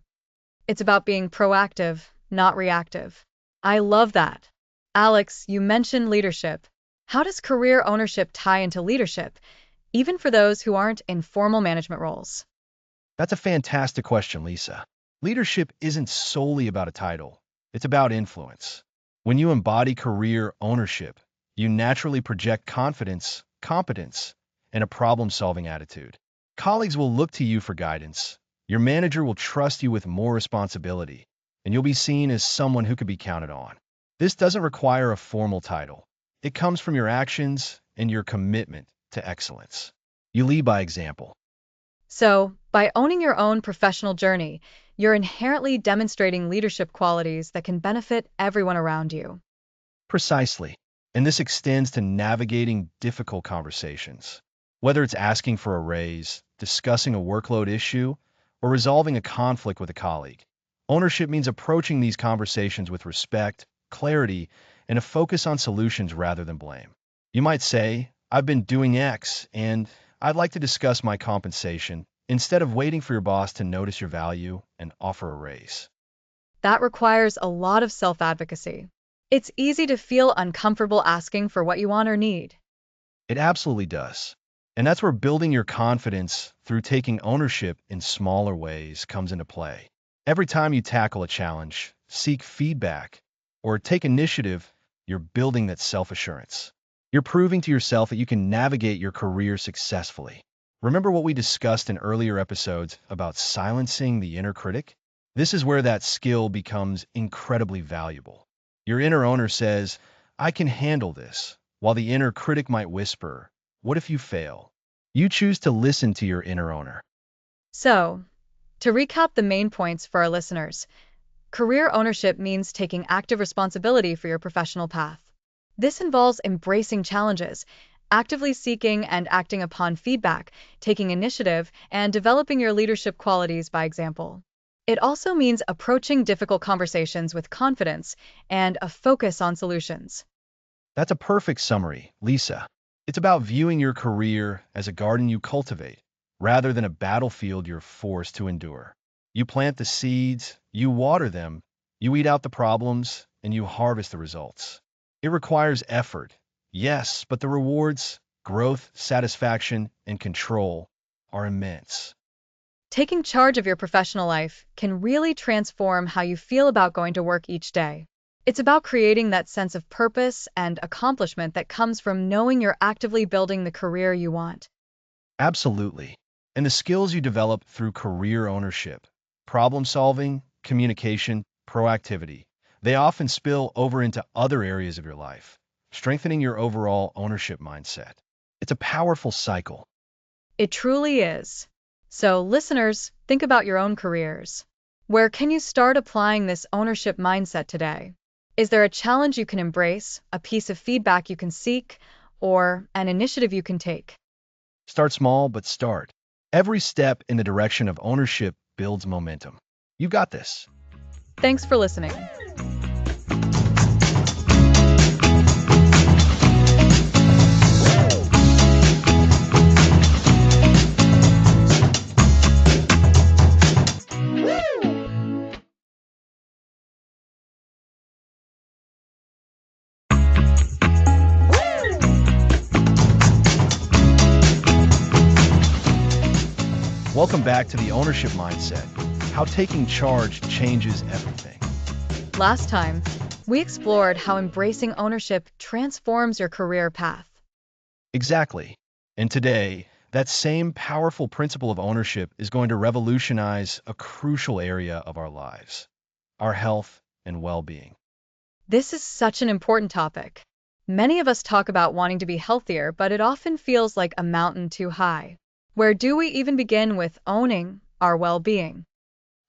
It's about being proactive, not reactive. I love that. Alex, you mentioned leadership. How does career ownership tie into leadership, even for those who aren't in formal management roles? That's a fantastic question, Lisa. Leadership isn't solely about a title. It's about influence. When you embody career ownership, you naturally project confidence, competence, and a problem-solving attitude. Colleagues will look to you for guidance. Your manager will trust you with more responsibility, and you'll be seen as someone who can be counted on. This doesn't require a formal title. It comes from your actions and your commitment to excellence. You lead by example. So, by owning your own professional journey, you're inherently demonstrating leadership qualities that can benefit everyone around you. Precisely. And this extends to navigating difficult conversations. Whether it's asking for a raise, discussing a workload issue, or resolving a conflict with a colleague, ownership means approaching these conversations with respect, clarity, and a focus on solutions rather than blame. You might say, "I've been doing X, and I'd like to discuss my compensation," instead of waiting for your boss to notice your value and offer a raise. That requires a lot of self-advocacy. It's easy to feel uncomfortable asking for what you want or need. It absolutely does. And that's where building your confidence through taking ownership in smaller ways comes into play. Every time you tackle a challenge, seek feedback, or take initiative, you're building that self-assurance. You're proving to yourself that you can navigate your career successfully. Remember what we discussed in earlier episodes about silencing the inner critic? This is where that skill becomes incredibly valuable. Your inner owner says, I can handle this, while the inner critic might whisper, what if you fail? You choose to listen to your inner owner. So, to recap the main points for our listeners, career ownership means taking active responsibility for your professional path. This involves embracing challenges, actively seeking and acting upon feedback, taking initiative, and developing your leadership qualities by example. It also means approaching difficult conversations with confidence and a focus on solutions. That's a perfect summary, Lisa. It's about viewing your career as a garden you cultivate, rather than a battlefield you're forced to endure. You plant the seeds, you water them, you weed out the problems, and you harvest the results. It requires effort, yes, but the rewards, growth, satisfaction, and control are immense. Taking charge of your professional life can really transform how you feel about going to work each day. It's about creating that sense of purpose and accomplishment that comes from knowing you're actively building the career you want. Absolutely. And the skills you develop through career ownership, problem solving, communication, proactivity, they often spill over into other areas of your life, strengthening your overall ownership mindset. It's a powerful cycle. It truly is. So, listeners, think about your own careers. Where can you start applying this ownership mindset today? Is there a challenge you can embrace, a piece of feedback you can seek, or an initiative you can take? Start small, but start. Every step in the direction of ownership builds momentum. You got this. Thanks for listening. Welcome back to the ownership mindset, how taking charge changes everything. Last time, we explored how embracing ownership transforms your career path. Exactly. And today, that same powerful principle of ownership is going to revolutionize a crucial area of our lives, our health and well-being. This is such an important topic. Many of us talk about wanting to be healthier, but it often feels like a mountain too high. Where do we even begin with owning our well-being?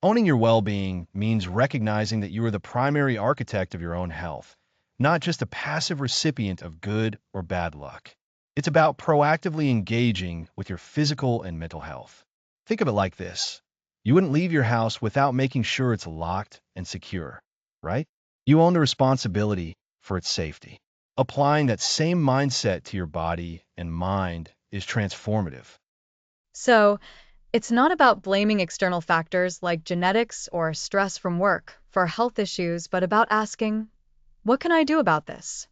Owning your well-being means recognizing that you are the primary architect of your own health, not just a passive recipient of good or bad luck. It's about proactively engaging with your physical and mental health. Think of it like this. You wouldn't leave your house without making sure it's locked and secure, right? You own the responsibility for its safety. Applying that same mindset to your body and mind is transformative. So, it's not about blaming external factors like genetics or stress from work for health issues, but about asking, what can I do about this?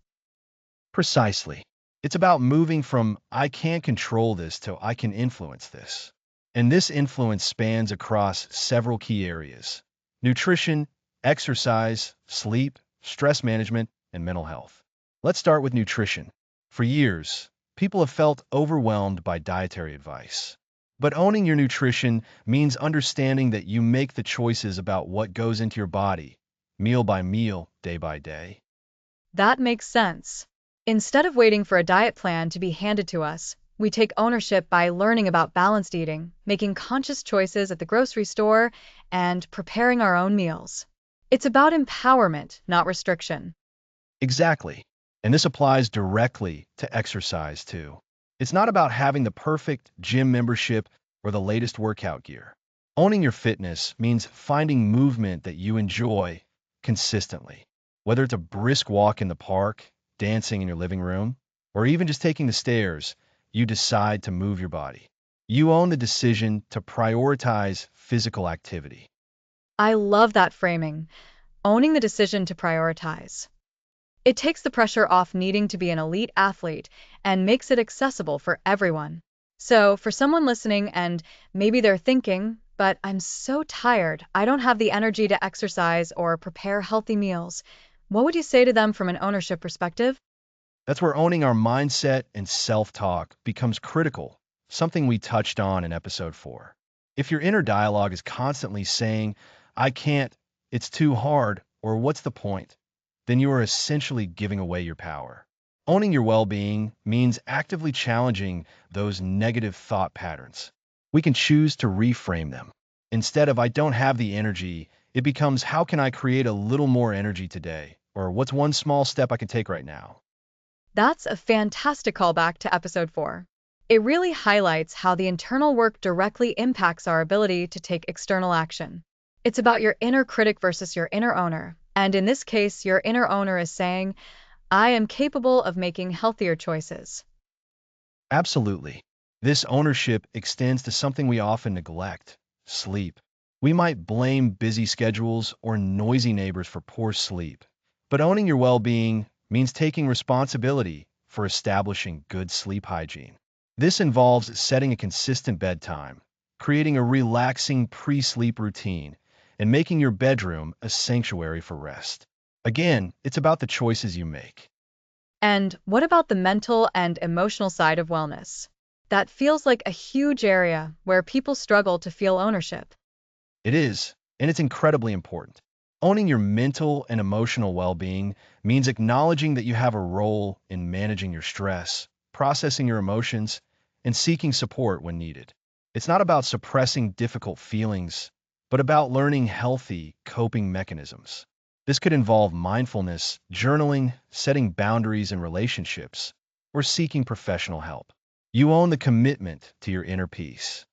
Precisely. It's about moving from I can't control this to I can influence this. And this influence spans across several key areas: nutrition, exercise, sleep, stress management, and mental health. Let's start with nutrition. For years, people have felt overwhelmed by dietary advice. But owning your nutrition means understanding that you make the choices about what goes into your body, meal by meal, day by day. That makes sense. Instead of waiting for a diet plan to be handed to us, we take ownership by learning about balanced eating, making conscious choices at the grocery store, and preparing our own meals. It's about empowerment, not restriction. Exactly. And this applies directly to exercise too. It's not about having the perfect gym membership or the latest workout gear. Owning your fitness means finding movement that you enjoy consistently. Whether it's a brisk walk in the park, dancing in your living room, or even just taking the stairs, you decide to move your body. You own the decision to prioritize physical activity. I love that framing, owning the decision to prioritize. It takes the pressure off needing to be an elite athlete and makes it accessible for everyone. So, for someone listening and maybe they're thinking, but I'm so tired, I don't have the energy to exercise or prepare healthy meals, what would you say to them from an ownership perspective? That's where owning our mindset and self-talk becomes critical, something we touched on in episode 4. If your inner dialogue is constantly saying, I can't, it's too hard, or what's the point, then you are essentially giving away your power. Owning your well-being means actively challenging those negative thought patterns. We can choose to reframe them. Instead of I don't have the energy, it becomes how can I create a little more energy today? Or what's one small step I can take right now? That's a fantastic callback to episode 4. It really highlights how the internal work directly impacts our ability to take external action. It's about your inner critic versus your inner owner. And in this case, your inner owner is saying, I am capable of making healthier choices. Absolutely. This ownership extends to something we often neglect, sleep. We might blame busy schedules or noisy neighbors for poor sleep, but owning your well-being means taking responsibility for establishing good sleep hygiene. This involves setting a consistent bedtime, creating a relaxing pre-sleep routine, and making your bedroom a sanctuary for rest. Again, it's about the choices you make. And what about the mental and emotional side of wellness? That feels like a huge area where people struggle to feel ownership. It is, and it's incredibly important. Owning your mental and emotional well-being means acknowledging that you have a role in managing your stress, processing your emotions, and seeking support when needed. It's not about suppressing difficult feelings, but about learning healthy coping mechanisms. This could involve mindfulness, journaling, setting boundaries in relationships, or seeking professional help. You own the commitment to your inner peace.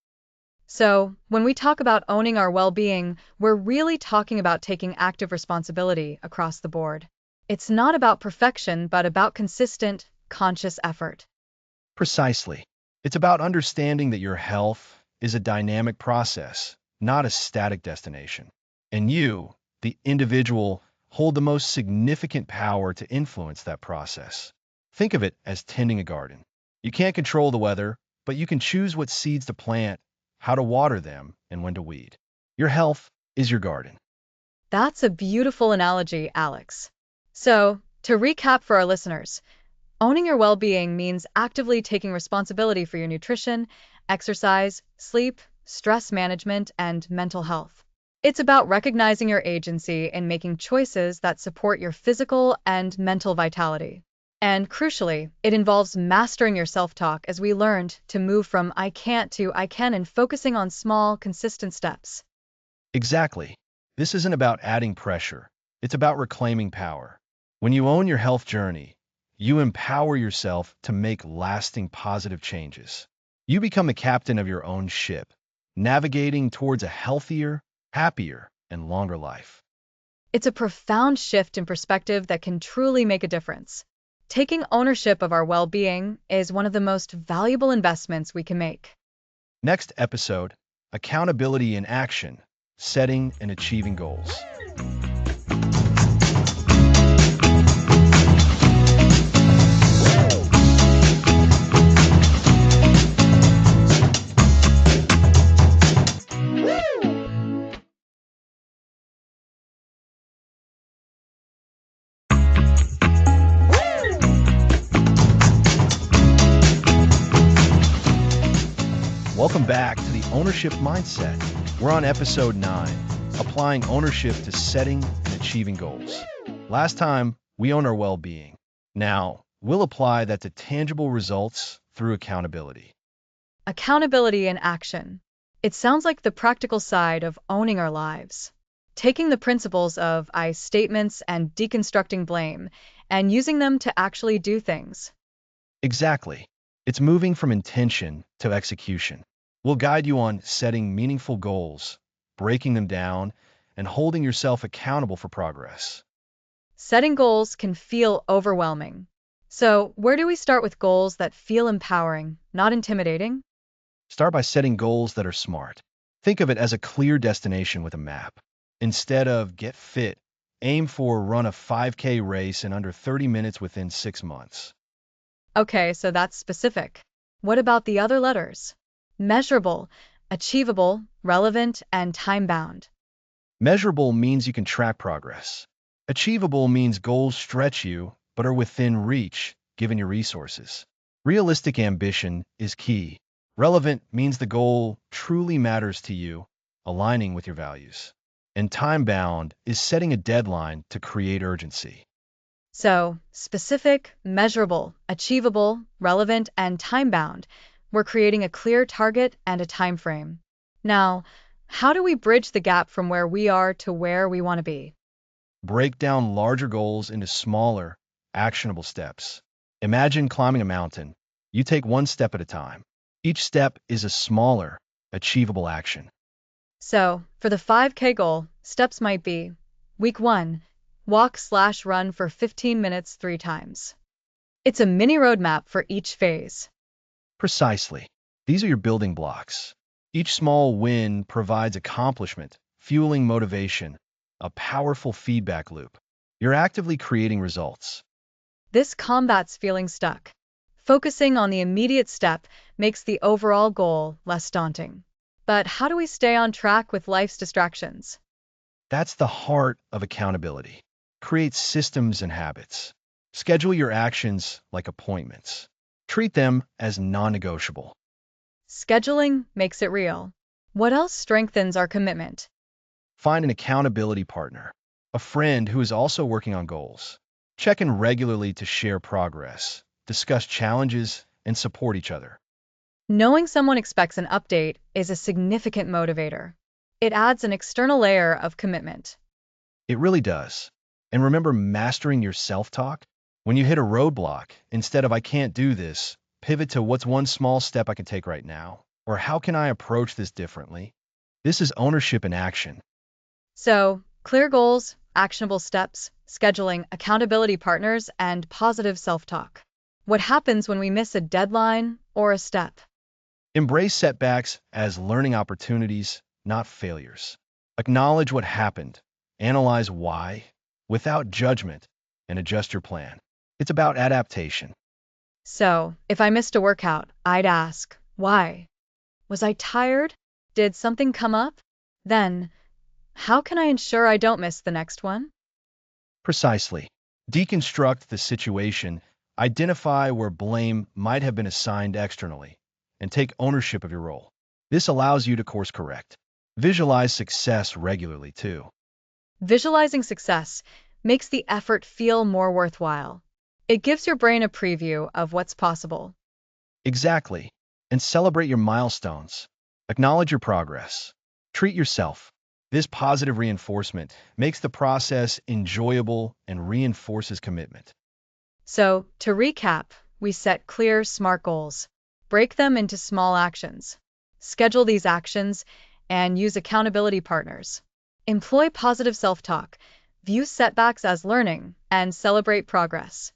So, when we talk about owning our well-being, we're really talking about taking active responsibility across the board. It's not about perfection, but about consistent, conscious effort. Precisely. It's about understanding that your health is a dynamic process, not a static destination. And you, the individual, hold the most significant power to influence that process. Think of it as tending a garden. You can't control the weather, but you can choose what seeds to plant, how to water them, and when to weed. Your health is your garden. That's a beautiful analogy, Alex. So, to recap for our listeners, owning your well-being means actively taking responsibility for your nutrition, exercise, sleep, stress management, and mental health. It's about recognizing your agency in making choices that support your physical and mental vitality. And crucially, it involves mastering your self-talk as we learned to move from I can't to I can and focusing on small, consistent steps. Exactly. This isn't about adding pressure. It's about reclaiming power. When you own your health journey, you empower yourself to make lasting positive changes. You become the captain of your own ship, navigating towards a healthier, happier, and longer life. It's a profound shift in perspective that can truly make a difference. Taking ownership of our well-being is one of the most valuable investments we can make. Next episode, accountability in action, setting and achieving goals. Welcome back to the Ownership Mindset. We're on episode 9, applying ownership to setting and achieving goals. Last time, we own our well-being. Now, we'll apply that to tangible results through accountability. Accountability in action. It sounds like the practical side of owning our lives. Taking the principles of I statements and deconstructing blame and using them to actually do things. Exactly. It's moving from intention to execution. We'll guide you on setting meaningful goals, breaking them down, and holding yourself accountable for progress. Setting goals can feel overwhelming. So, where do we start with goals that feel empowering, not intimidating? Start by setting goals that are smart. Think of it as a clear destination with a map. Instead of get fit, aim for run a 5K race in under 30 minutes within 6 months. Okay, so that's specific. What about the other letters? Measurable, achievable, relevant, and time-bound. Measurable means you can track progress. Achievable means goals stretch you but are within reach given your resources. Realistic ambition is key. Relevant means the goal truly matters to you, aligning with your values. And time-bound is setting a deadline to create urgency. So, specific, measurable, achievable, relevant, and time-bound. We're creating a clear target and a time frame. Now, how do we bridge the gap from where we are to where we want to be? Break down larger goals into smaller, actionable steps. Imagine climbing a mountain. You take one step at a time. Each step is a smaller, achievable action. So, for the 5K goal, steps might be Week 1, walk/run for 15 minutes 3 times. It's a mini roadmap for each phase. Precisely. These are your building blocks. Each small win provides accomplishment, fueling motivation, a powerful feedback loop. You're actively creating results. This combats feeling stuck. Focusing on the immediate step makes the overall goal less daunting. But how do we stay on track with life's distractions? That's the heart of accountability. Create systems and habits. Schedule your actions like appointments. Treat them as non-negotiable. Scheduling makes it real. What else strengthens our commitment? Find an accountability partner, a friend who is also working on goals. Check in regularly to share progress, discuss challenges, and support each other. Knowing someone expects an update is a significant motivator. It adds an external layer of commitment. It really does. And remember mastering your self-talk? When you hit a roadblock, instead of I can't do this, pivot to what's one small step I can take right now? Or how can I approach this differently? This is ownership in action. So, clear goals, actionable steps, scheduling, accountability partners, and positive self-talk. What happens when we miss a deadline or a step? Embrace setbacks as learning opportunities, not failures. Acknowledge what happened, analyze why, without judgment, and adjust your plan. It's about adaptation. So, if I missed a workout, I'd ask, why? Was I tired? Did something come up? Then, how can I ensure I don't miss the next one? Precisely. Deconstruct the situation, identify where blame might have been assigned externally, and take ownership of your role. This allows you to course correct. Visualize success regularly, too. Visualizing success makes the effort feel more worthwhile. It gives your brain a preview of what's possible. Exactly. And celebrate your milestones. Acknowledge your progress. Treat yourself. This positive reinforcement makes the process enjoyable and reinforces commitment. So, to recap, we set clear, smart goals. Break them into small actions. Schedule these actions and use accountability partners. Employ positive self-talk. View setbacks as learning and celebrate progress.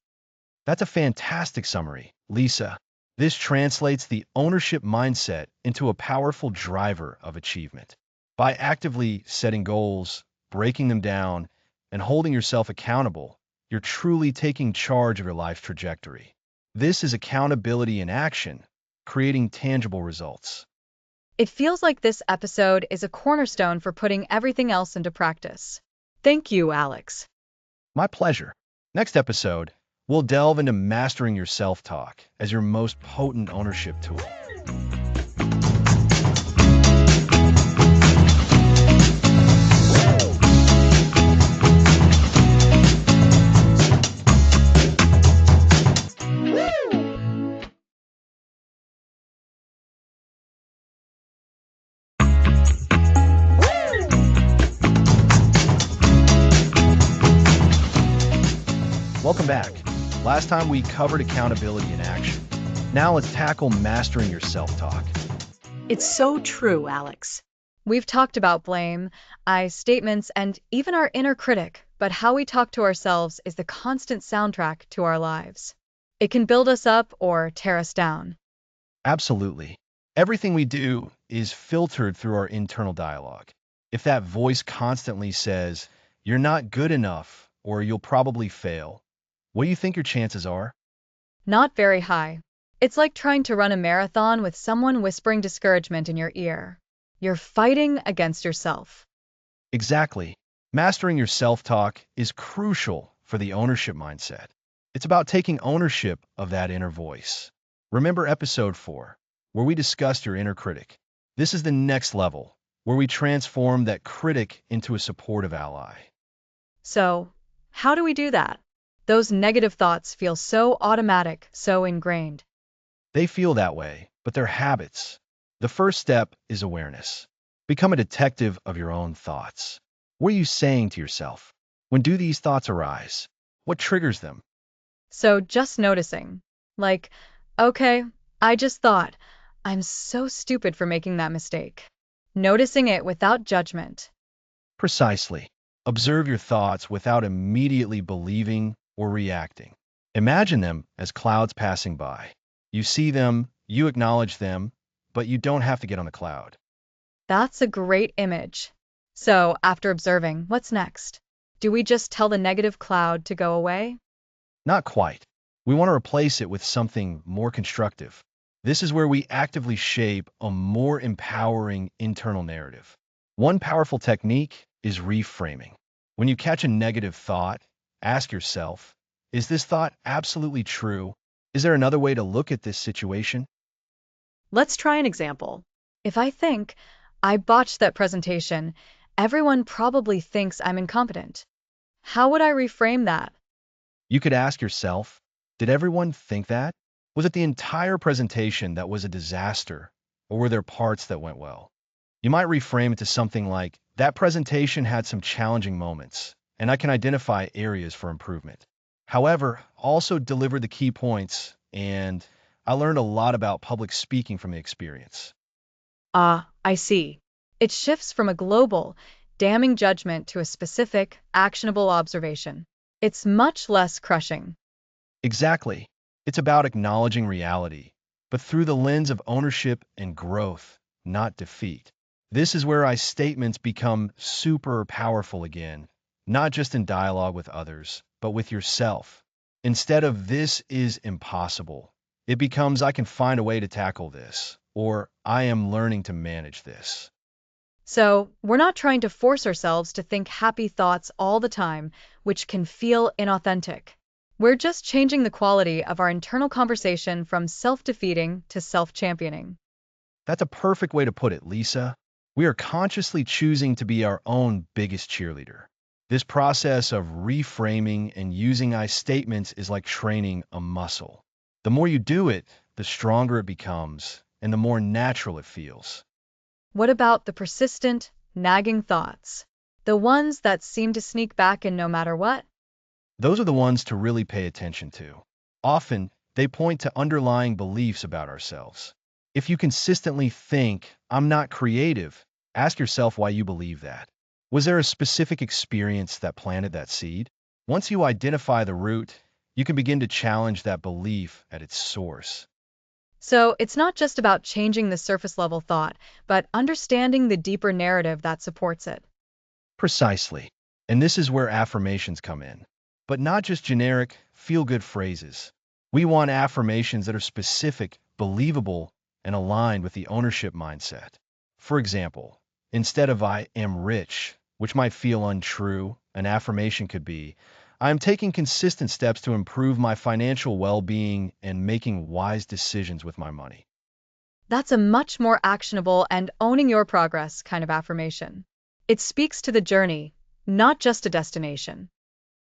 That's a fantastic summary, Lisa. This translates the ownership mindset into a powerful driver of achievement. By actively setting goals, breaking them down, and holding yourself accountable, you're truly taking charge of your life trajectory. This is accountability in action, creating tangible results. It feels like this episode is a cornerstone for putting everything else into practice. Thank you, Alex. My pleasure. Next episode, we'll delve into mastering your self-talk as your most potent ownership tool. Welcome back. Last time we covered accountability in action. Now let's tackle mastering your self-talk. It's so true, Alex. We've talked about blame, I statements, and even our inner critic, but how we talk to ourselves is the constant soundtrack to our lives. It can build us up or tear us down. Absolutely. Everything we do is filtered through our internal dialogue. If that voice constantly says, "You're not good enough," or "You'll probably fail," what do you think your chances are? Not very high. It's like trying to run a marathon with someone whispering discouragement in your ear. You're fighting against yourself. Exactly. Mastering your self-talk is crucial for the ownership mindset. It's about taking ownership of that inner voice. Remember episode 4, where we discussed your inner critic. This is the next level, where we transform that critic into a supportive ally. So, how do we do that? Those negative thoughts feel so automatic, so ingrained. They feel that way, but they're habits. The first step is awareness. Become a detective of your own thoughts. What are you saying to yourself? When do these thoughts arise? What triggers them? So, just noticing. Like, okay, I just thought, I'm so stupid for making that mistake. Noticing it without judgment. Precisely. Observe your thoughts without immediately believing or reacting. Imagine them as clouds passing by. You see them, you acknowledge them, but you don't have to get on the cloud. That's a great image. So, after observing, what's next? Do we just tell the negative cloud to go away? Not quite. We want to replace it with something more constructive. This is where we actively shape a more empowering internal narrative. One powerful technique is reframing. When you catch a negative thought, ask yourself, is this thought absolutely true? Is there another way to look at this situation? Let's try an example. If I think, I botched that presentation, everyone probably thinks I'm incompetent. How would I reframe that? You could ask yourself, did everyone think that? Was it the entire presentation that was a disaster, or were there parts that went well? You might reframe it to something like, that presentation had some challenging moments, and I can identify areas for improvement. However, also deliver the key points, and I learned a lot about public speaking from the experience. Ah, I see. It shifts from a global, damning judgment to a specific, actionable observation. It's much less crushing. Exactly. It's about acknowledging reality, but through the lens of ownership and growth, not defeat. This is where I statements become super powerful again, not just in dialogue with others, but with yourself. Instead of "this is impossible," it becomes "I can find a way to tackle this," or "I am learning to manage this." So, we're not trying to force ourselves to think happy thoughts all the time, which can feel inauthentic. We're just changing the quality of our internal conversation from self-defeating to self-championing. That's a perfect way to put it, Lisa. We are consciously choosing to be our own biggest cheerleader. This process of reframing and using I statements is like training a muscle. The more you do it, the stronger it becomes, and the more natural it feels. What about the persistent, nagging thoughts? The ones that seem to sneak back in no matter what? Those are the ones to really pay attention to. Often, they point to underlying beliefs about ourselves. If you consistently think, "I'm not creative," ask yourself why you believe that. Was there a specific experience that planted that seed? Once you identify the root, you can begin to challenge that belief at its source. So, it's not just about changing the surface level thought, but understanding the deeper narrative that supports it. Precisely. And this is where affirmations come in. But not just generic, feel-good phrases. We want affirmations that are specific, believable, and aligned with the ownership mindset. For example, instead of "I am rich," which might feel untrue, an affirmation could be, "I am taking consistent steps to improve my financial well-being and making wise decisions with my money." That's a much more actionable and owning your progress kind of affirmation. It speaks to the journey, not just a destination.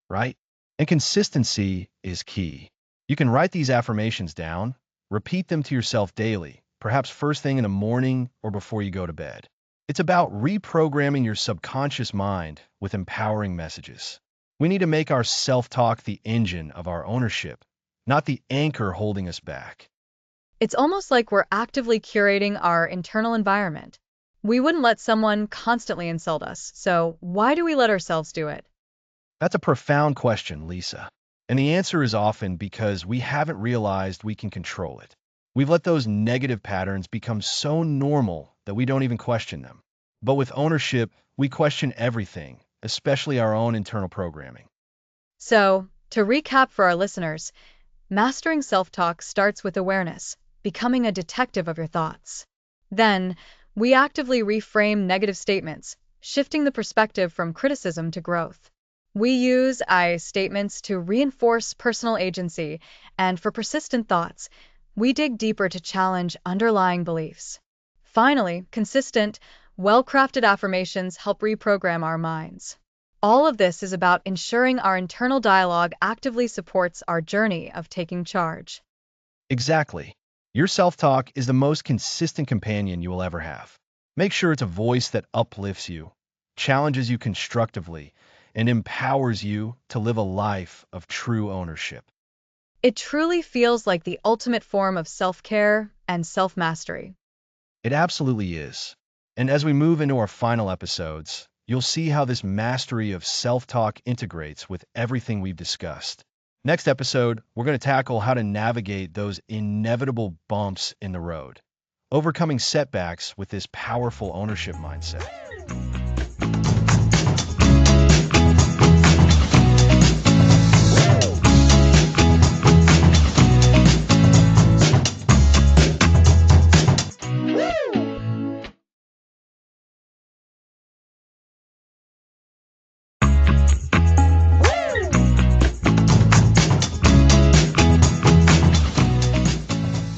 Right? And consistency is key. You can write these affirmations down, repeat them to yourself daily, perhaps first thing in the morning or before you go to bed. It's about reprogramming your subconscious mind with empowering messages. We need to make our self-talk the engine of our ownership, not the anchor holding us back. It's almost like we're actively curating our internal environment. We wouldn't let someone constantly insult us, so why do we let ourselves do it? That's a profound question, Lisa. And the answer is often because we haven't realized we can control it. We've let those negative patterns become so normal that we don't even question them. But with ownership, we question everything, especially our own internal programming. So, to recap for our listeners, mastering self-talk starts with awareness, becoming a detective of your thoughts. Then, we actively reframe negative statements, shifting the perspective from criticism to growth. We use I statements to reinforce personal agency, and for persistent thoughts, we dig deeper to challenge underlying beliefs. Finally, consistent, well-crafted affirmations help reprogram our minds. All of this is about ensuring our internal dialogue actively supports our journey of taking charge. Exactly. Your self-talk is the most consistent companion you will ever have. Make sure it's a voice that uplifts you, challenges you constructively, and empowers you to live a life of true ownership. It truly feels like the ultimate form of self-care and self-mastery. It absolutely is. And as we move into our final episodes, you'll see how this mastery of self-talk integrates with everything we've discussed. Next episode, we're going to tackle how to navigate those inevitable bumps in the road, overcoming setbacks with this powerful ownership mindset.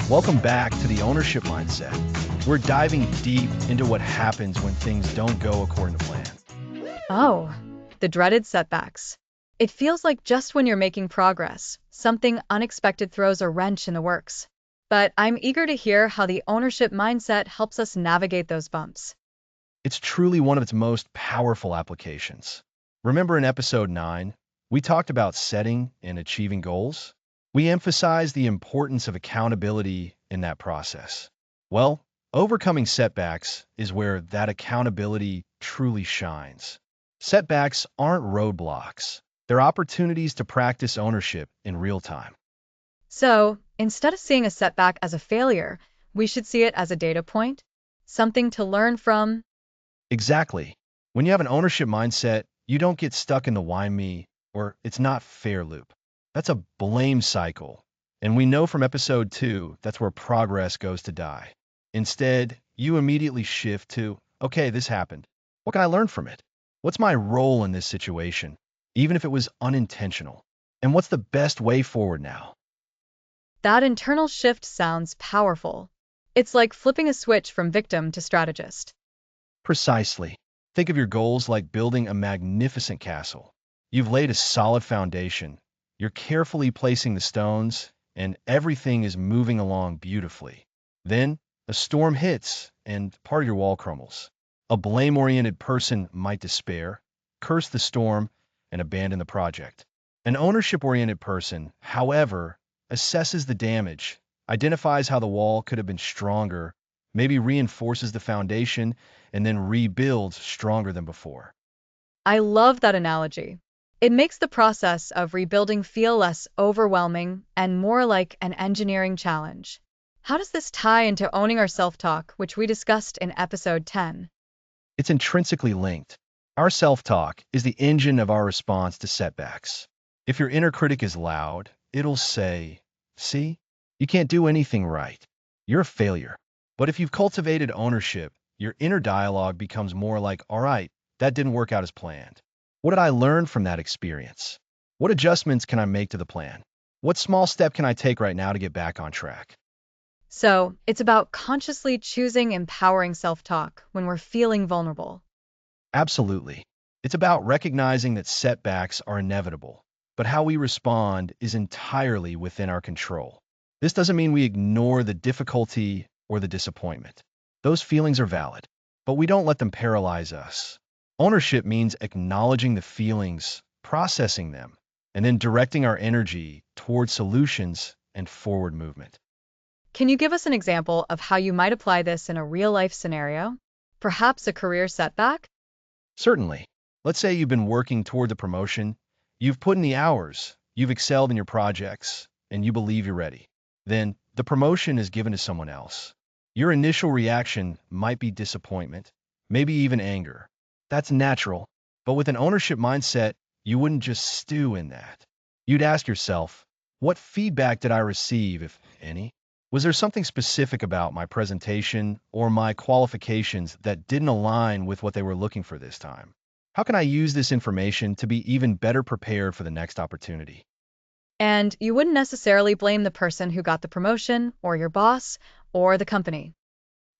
Welcome back to the ownership mindset. We're diving deep into what happens when things don't go according to plan. Oh, the dreaded setbacks. It feels like just when you're making progress, something unexpected throws a wrench in the works. But I'm eager to hear how the ownership mindset helps us navigate those bumps. It's truly one of its most powerful applications. Remember in episode 9, we talked about setting and achieving goals? We emphasized the importance of accountability in that process. Well, overcoming setbacks is where that accountability truly shines. Setbacks aren't roadblocks. They're opportunities to practice ownership in real time. So, instead of seeing a setback as a failure, we should see it as a data point, something to learn from. Exactly. When you have an ownership mindset, you don't get stuck in the why me or it's not fair loop. That's a blame cycle. And we know from episode 2 that's where progress goes to die. Instead, you immediately shift to, okay, this happened. What can I learn from it? What's my role in this situation, even if it was unintentional? And what's the best way forward now? That internal shift sounds powerful. It's like flipping a switch from victim to strategist. Precisely. Think of your goals like building a magnificent castle. You've laid a solid foundation. You're carefully placing the stones, and everything is moving along beautifully. Then, a storm hits, and part of your wall crumbles. A blame-oriented person might despair, curse the storm, and abandon the project. An ownership-oriented person, however, assesses the damage, identifies how the wall could have been stronger, maybe reinforces the foundation, and then rebuilds stronger than before. I love that analogy. It makes the process of rebuilding feel less overwhelming and more like an engineering challenge. How does this tie into owning our self-talk, which we discussed in episode 10? It's intrinsically linked. Our self-talk is the engine of our response to setbacks. If your inner critic is loud, it'll say, see, you can't do anything right. You're a failure. But if you've cultivated ownership, your inner dialogue becomes more like, all right, that didn't work out as planned. What did I learn from that experience? What adjustments can I make to the plan? What small step can I take right now to get back on track? So, it's about consciously choosing empowering self-talk when we're feeling vulnerable. Absolutely. It's about recognizing that setbacks are inevitable, but how we respond is entirely within our control. This doesn't mean we ignore the difficulty or the disappointment. Those feelings are valid, but we don't let them paralyze us. Ownership means acknowledging the feelings, processing them, and then directing our energy toward solutions and forward movement. Can you give us an example of how you might apply this in a real-life scenario? Perhaps a career setback? Certainly. Let's say you've been working toward the promotion, you've put in the hours, you've excelled in your projects, and you believe you're ready. Then, The promotion is given to someone else. Your initial reaction might be disappointment, maybe even anger. That's natural, but with an ownership mindset, you wouldn't just stew in that. You'd ask yourself, what feedback did I receive, if any? Was there something specific about my presentation or my qualifications that didn't align with what they were looking for this time? How can I use this information to be even better prepared for the next opportunity? And you wouldn't necessarily blame the person who got the promotion, or your boss, or the company.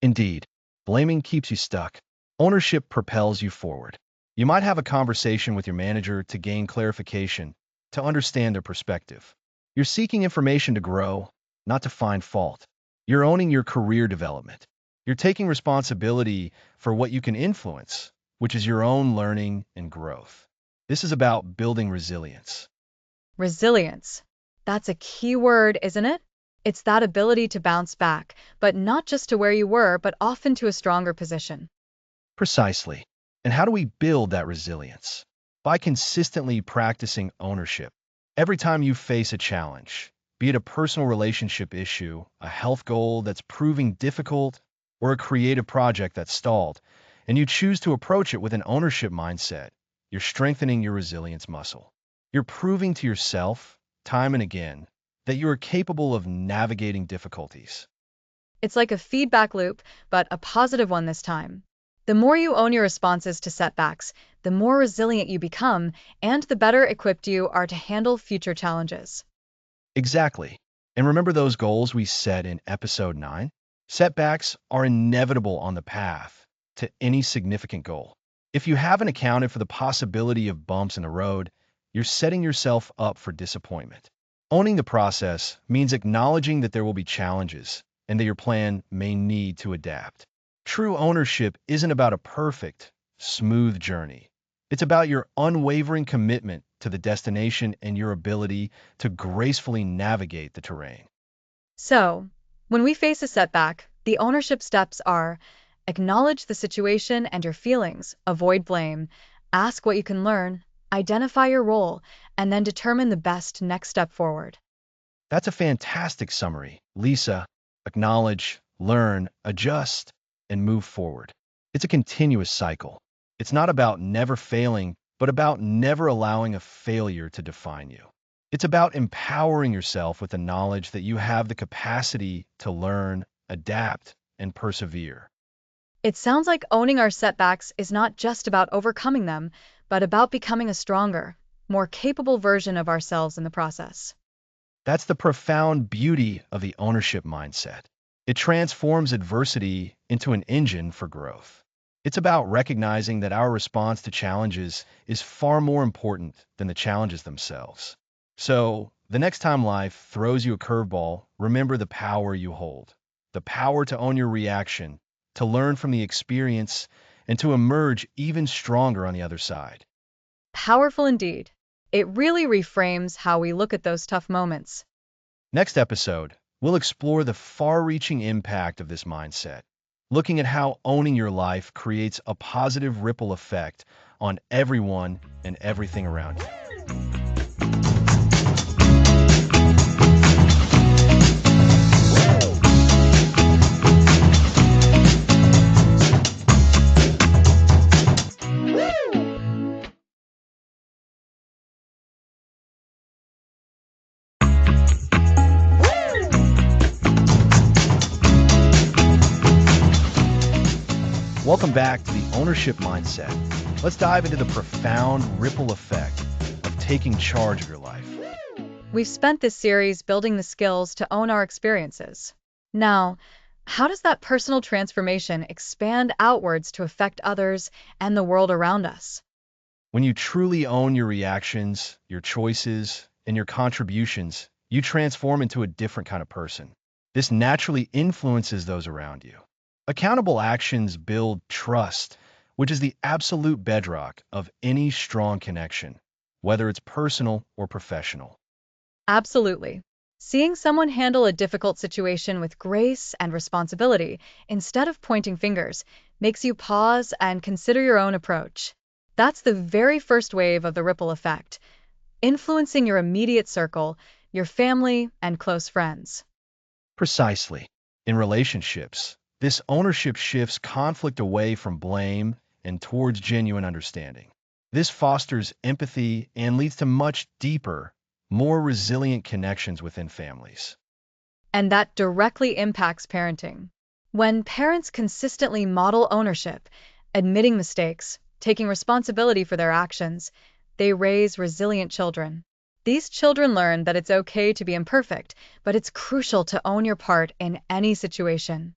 Indeed, blaming keeps you stuck. Ownership propels you forward. You might have a conversation with your manager to gain clarification, to understand their perspective. You're seeking information to grow, not to find fault. You're owning your career development. You're taking responsibility for what you can influence, which is your own learning and growth. This is about building resilience. Resilience. That's a key word, isn't it? It's that ability to bounce back, but not just to where you were, but often to a stronger position. Precisely. And how do we build that resilience? By consistently practicing ownership. Every time you face a challenge, be it a personal relationship issue, a health goal that's proving difficult, or a creative project that's stalled, and you choose to approach it with an ownership mindset, you're strengthening your resilience muscle. You're proving to yourself, time and again, that you are capable of navigating difficulties. It's like a feedback loop, but a positive one this time. The more you own your responses to setbacks, the more resilient you become, and the better equipped you are to handle future challenges. Exactly. And remember those goals we set in episode 9? Setbacks are inevitable on the path to any significant goal. If you haven't accounted for the possibility of bumps in the road, you're setting yourself up for disappointment. Owning the process means acknowledging that there will be challenges and that your plan may need to adapt. True ownership isn't about a perfect, smooth journey. It's about your unwavering commitment to the destination and your ability to gracefully navigate the terrain. So, when we face a setback, the ownership steps are: acknowledge the situation and your feelings, avoid blame, ask what you can learn, identify your role, and then determine the best next step forward. That's a fantastic summary, Lisa. Acknowledge, learn, adjust, and move forward. It's a continuous cycle. It's not about never failing, but about never allowing a failure to define you. It's about empowering yourself with the knowledge that you have the capacity to learn, adapt, and persevere. It sounds like owning our setbacks is not just about overcoming them, but about becoming a stronger, more capable version of ourselves in the process. That's the profound beauty of the ownership mindset. It transforms adversity into an engine for growth. It's about recognizing that our response to challenges is far more important than the challenges themselves. So, the next time life throws you a curveball, remember the power you hold. The power to own your reaction, to learn from the experience, and to emerge even stronger on the other side. Powerful indeed. It really reframes how we look at those tough moments. Next episode, we'll explore the far-reaching impact of this mindset, looking at how owning your life creates a positive ripple effect on everyone and everything around you. Welcome back to the ownership mindset. Let's dive into the profound ripple effect of taking charge of your life. We've spent this series building the skills to own our experiences. Now, how does that personal transformation expand outwards to affect others and the world around us? When you truly own your reactions, your choices, and your contributions, you transform into a different kind of person. This naturally influences those around you. Accountable actions build trust, which is the absolute bedrock of any strong connection, whether it's personal or professional. Absolutely. Seeing someone handle a difficult situation with grace and responsibility instead of pointing fingers makes you pause and consider your own approach. That's the very first wave of the ripple effect, influencing your immediate circle, your family, and close friends. Precisely. In relationships, this ownership shifts conflict away from blame and towards genuine understanding. This fosters empathy and leads to much deeper, more resilient connections within families. And that directly impacts parenting. When parents consistently model ownership, admitting mistakes, taking responsibility for their actions, they raise resilient children. These children learn that it's okay to be imperfect, but it's crucial to own your part in any situation.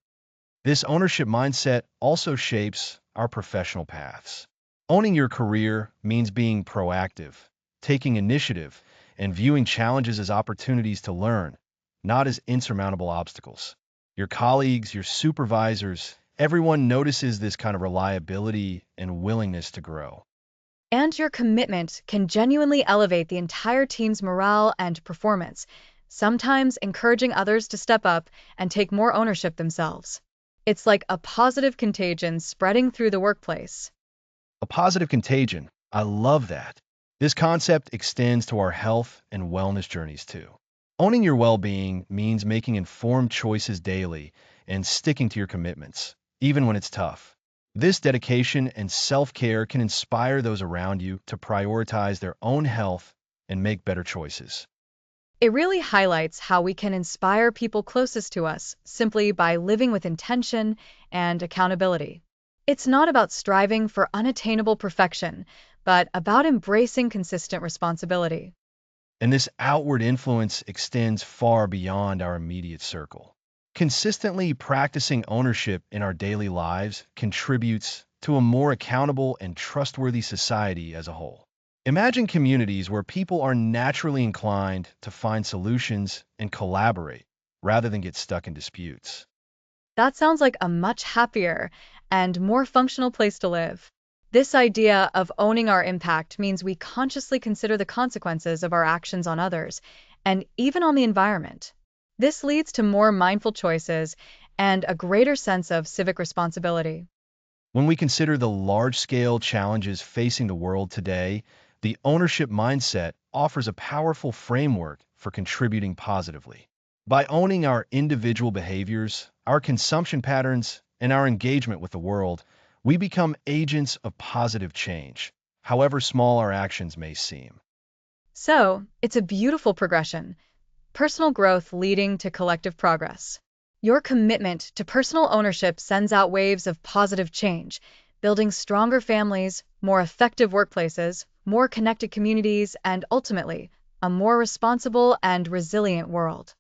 This ownership mindset also shapes our professional paths. Owning your career means being proactive, taking initiative, and viewing challenges as opportunities to learn, not as insurmountable obstacles. Your colleagues, your supervisors, everyone notices this kind of reliability and willingness to grow. And your commitment can genuinely elevate the entire team's morale and performance, sometimes encouraging others to step up and take more ownership themselves. It's like a positive contagion spreading through the workplace. A positive contagion. I love that. This concept extends to our health and wellness journeys too. Owning your well-being means making informed choices daily and sticking to your commitments, even when it's tough. This dedication and self-care can inspire those around you to prioritize their own health and make better choices. It really highlights how we can inspire people closest to us simply by living with intention and accountability. It's not about striving for unattainable perfection, but about embracing consistent responsibility. And this outward influence extends far beyond our immediate circle. Consistently practicing ownership in our daily lives contributes to a more accountable and trustworthy society as a whole. Imagine communities where people are naturally inclined to find solutions and collaborate rather than get stuck in disputes. That sounds like a much happier and more functional place to live. This idea of owning our impact means we consciously consider the consequences of our actions on others and even on the environment. This leads to more mindful choices and a greater sense of civic responsibility. When we consider the large-scale challenges facing the world today, the ownership mindset offers a powerful framework for contributing positively. By owning our individual behaviors, our consumption patterns, and our engagement with the world, we become agents of positive change, however small our actions may seem. So, it's a beautiful progression, personal growth leading to collective progress. Your commitment to personal ownership sends out waves of positive change, building stronger families, more effective workplaces, more connected communities, and ultimately, a more responsible and resilient world.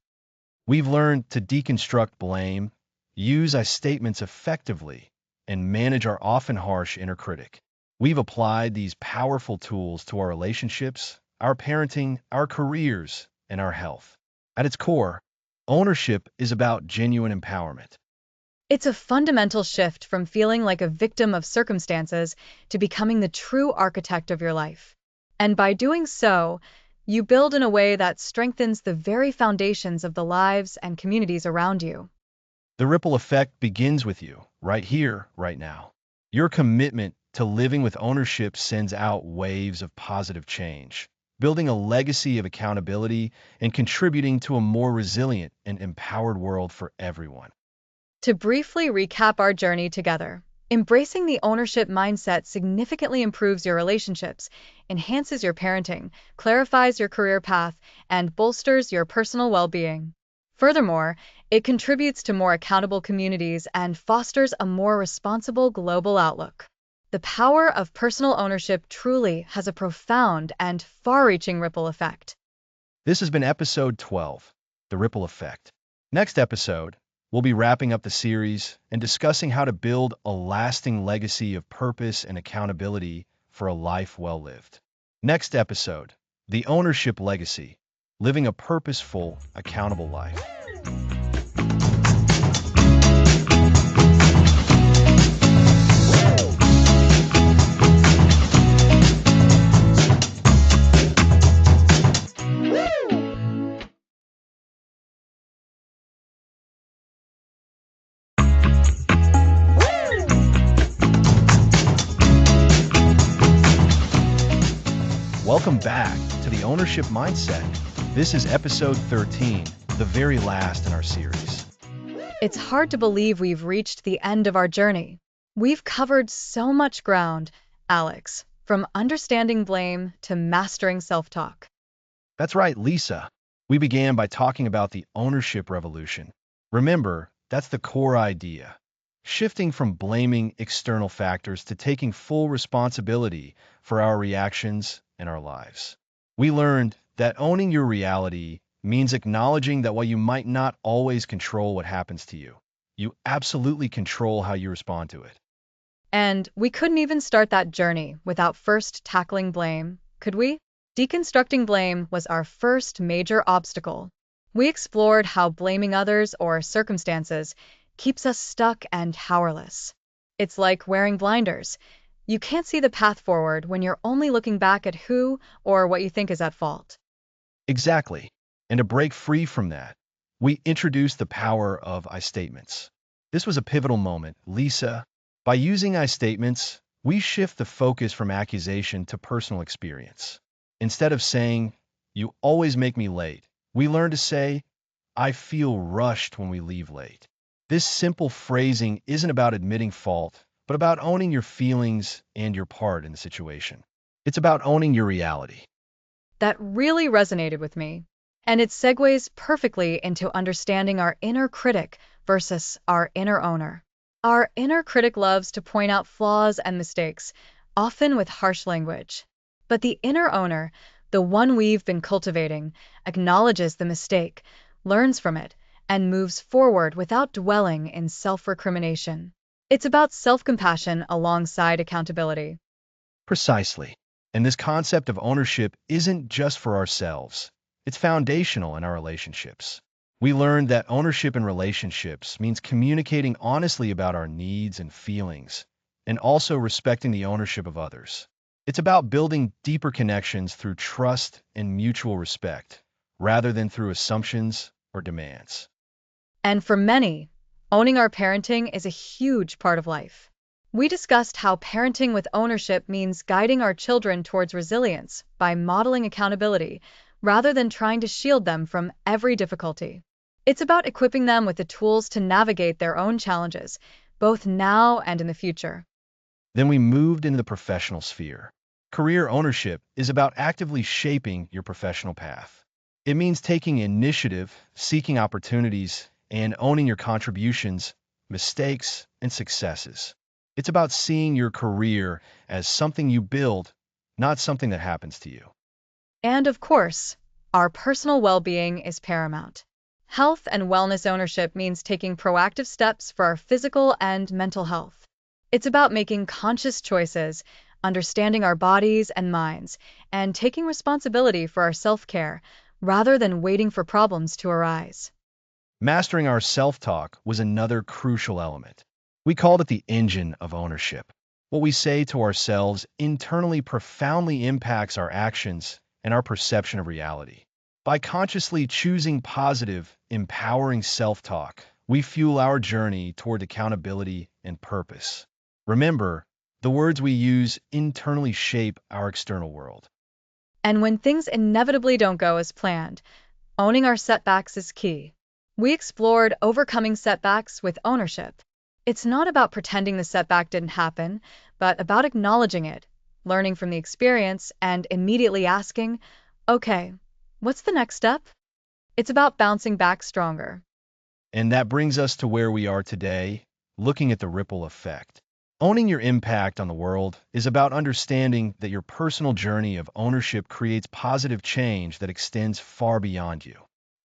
We've learned to deconstruct blame, use our statements effectively, and manage our often harsh inner critic. We've applied these powerful tools to our relationships, our parenting, our careers, and our health. At its core, ownership is about genuine empowerment. It's a fundamental shift from feeling like a victim of circumstances to becoming the true architect of your life. And by doing so, you build in a way that strengthens the very foundations of the lives and communities around you. The ripple effect begins with you, right here, right now. Your commitment to living with ownership sends out waves of positive change, building a legacy of accountability and contributing to a more resilient and empowered world for everyone. To briefly recap our journey together, embracing the ownership mindset significantly improves your relationships, enhances your parenting, clarifies your career path, and bolsters your personal well-being. Furthermore, it contributes to more accountable communities and fosters a more responsible global outlook. The power of personal ownership truly has a profound and far-reaching ripple effect. This has been episode 12, The Ripple Effect. Next episode, we'll be wrapping up the series and discussing how to build a lasting legacy of purpose and accountability for a life well lived. Next episode, The Ownership Legacy, Living a Purposeful, Accountable Life. Welcome back to the Ownership Mindset. This is episode 13, the very last in our series. It's hard to believe we've reached the end of our journey. We've covered so much ground, Alex, from understanding blame to mastering self-talk. That's right, Lisa. We began by talking about the ownership revolution. Remember, that's the core idea. Shifting from blaming external factors to taking full responsibility for our reactions and our lives. We learned that owning your reality means acknowledging that while you might not always control what happens to you, you absolutely control how you respond to it. And we couldn't even start that journey without first tackling blame, could we? Deconstructing blame was our first major obstacle. We explored how blaming others or circumstances keeps us stuck and powerless. It's like wearing blinders. You can't see the path forward when you're only looking back at who or what you think is at fault. Exactly. And to break free from that, we introduced the power of I statements. This was a pivotal moment, Lisa. By using I statements, we shift the focus from accusation to personal experience. Instead of saying, "You always make me late," we learn to say, "I feel rushed when we leave late." This simple phrasing isn't about admitting fault, but about owning your feelings and your part in the situation. It's about owning your reality. That really resonated with me. And it segues perfectly into understanding our inner critic versus our inner owner. Our inner critic loves to point out flaws and mistakes, often with harsh language. But the inner owner, the one we've been cultivating, acknowledges the mistake, learns from it, and moves forward without dwelling in self-recrimination. It's about self-compassion alongside accountability. Precisely. And this concept of ownership isn't just for ourselves. It's foundational in our relationships. We learned that ownership in relationships means communicating honestly about our needs and feelings, and also respecting the ownership of others. It's about building deeper connections through trust and mutual respect, rather than through assumptions or demands. And for many, owning our parenting is a huge part of life. We discussed how parenting with ownership means guiding our children towards resilience by modeling accountability rather than trying to shield them from every difficulty. It's about equipping them with the tools to navigate their own challenges, both now and in the future. Then we moved into the professional sphere. Career ownership is about actively shaping your professional path. It means taking initiative, seeking opportunities, and owning your contributions, mistakes, and successes. It's about seeing your career as something you build, not something that happens to you. And of course, our personal well-being is paramount. Health and wellness ownership means taking proactive steps for our physical and mental health. It's about making conscious choices, understanding our bodies and minds, and taking responsibility for our self-care rather than waiting for problems to arise. Mastering our self-talk was another crucial element. We called it the engine of ownership. What we say to ourselves internally profoundly impacts our actions and our perception of reality. By consciously choosing positive, empowering self-talk, we fuel our journey toward accountability and purpose. Remember, the words we use internally shape our external world. And when things inevitably don't go as planned, owning our setbacks is key. We explored overcoming setbacks with ownership. It's not about pretending the setback didn't happen, but about acknowledging it, learning from the experience, and immediately asking, okay, what's the next step? It's about bouncing back stronger. And that brings us to where we are today, looking at the ripple effect. Owning your impact on the world is about understanding that your personal journey of ownership creates positive change that extends far beyond you.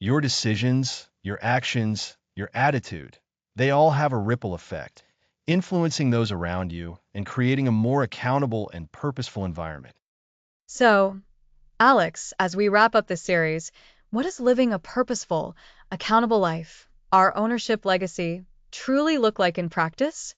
Your decisions, your actions, your attitude, they all have a ripple effect, influencing those around you and creating a more accountable and purposeful environment. So, Alex, as we wrap up this series, what does living a purposeful, accountable life, our ownership legacy, truly look like in practice?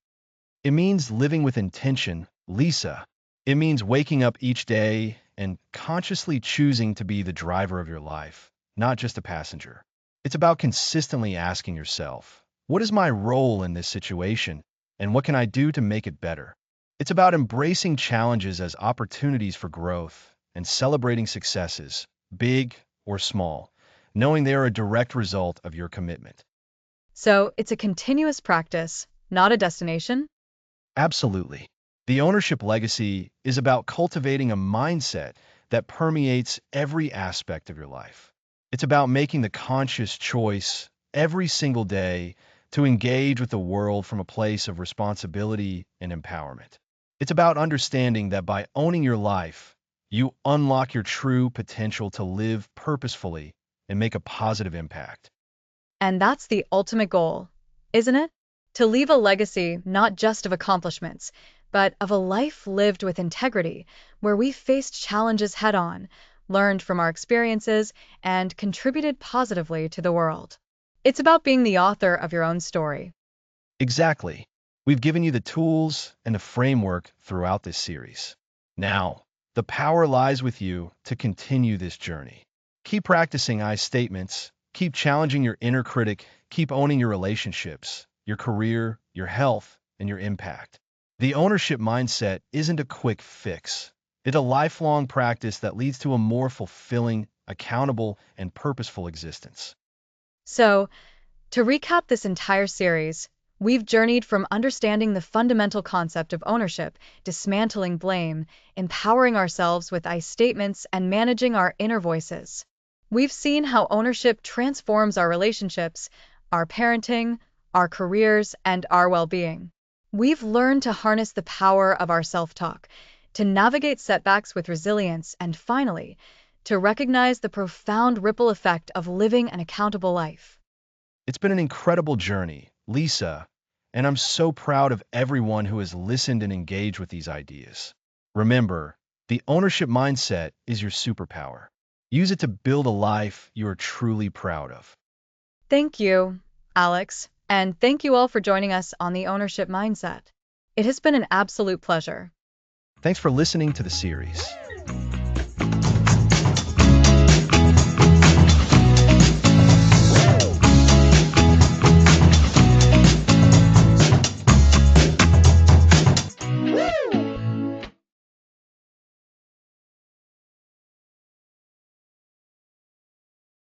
It means living with intention, Lisa. It means waking up each day and consciously choosing to be the driver of your life, not just a passenger. It's about consistently asking yourself, what is my role in this situation, and what can I do to make it better? It's about embracing challenges as opportunities for growth and celebrating successes, big or small, knowing they are a direct result of your commitment. So it's a continuous practice, not a destination? Absolutely. The ownership legacy is about cultivating a mindset that permeates every aspect of your life. It's about making the conscious choice every single day to engage with the world from a place of responsibility and empowerment. It's about understanding that by owning your life, you unlock your true potential to live purposefully and make a positive impact. And that's the ultimate goal, isn't it? To leave a legacy not just of accomplishments, but of a life lived with integrity, where we faced challenges head on, learned from our experiences, and contributed positively to the world. It's about being the author of your own story. Exactly. We've given you the tools and the framework throughout this series. Now, the power lies with you to continue this journey. Keep practicing I statements, keep challenging your inner critic, keep owning your relationships, your career, your health, and your impact. The ownership mindset isn't a quick fix. It's a lifelong practice that leads to a more fulfilling, accountable, and purposeful existence. So, to recap this entire series, we've journeyed from understanding the fundamental concept of ownership, dismantling blame, empowering ourselves with I statements, and managing our inner voices. We've seen how ownership transforms our relationships, our parenting, our careers, and our well-being. We've learned to harness the power of our self-talk, to navigate setbacks with resilience, and finally, to recognize the profound ripple effect of living an accountable life. It's been an incredible journey, Lisa, and I'm so proud of everyone who has listened and engaged with these ideas. Remember, the ownership mindset is your superpower. Use it to build a life you are truly proud of. Thank you, Alex, and thank you all for joining us on the ownership mindset. It has been an absolute pleasure. Thanks for listening to the series.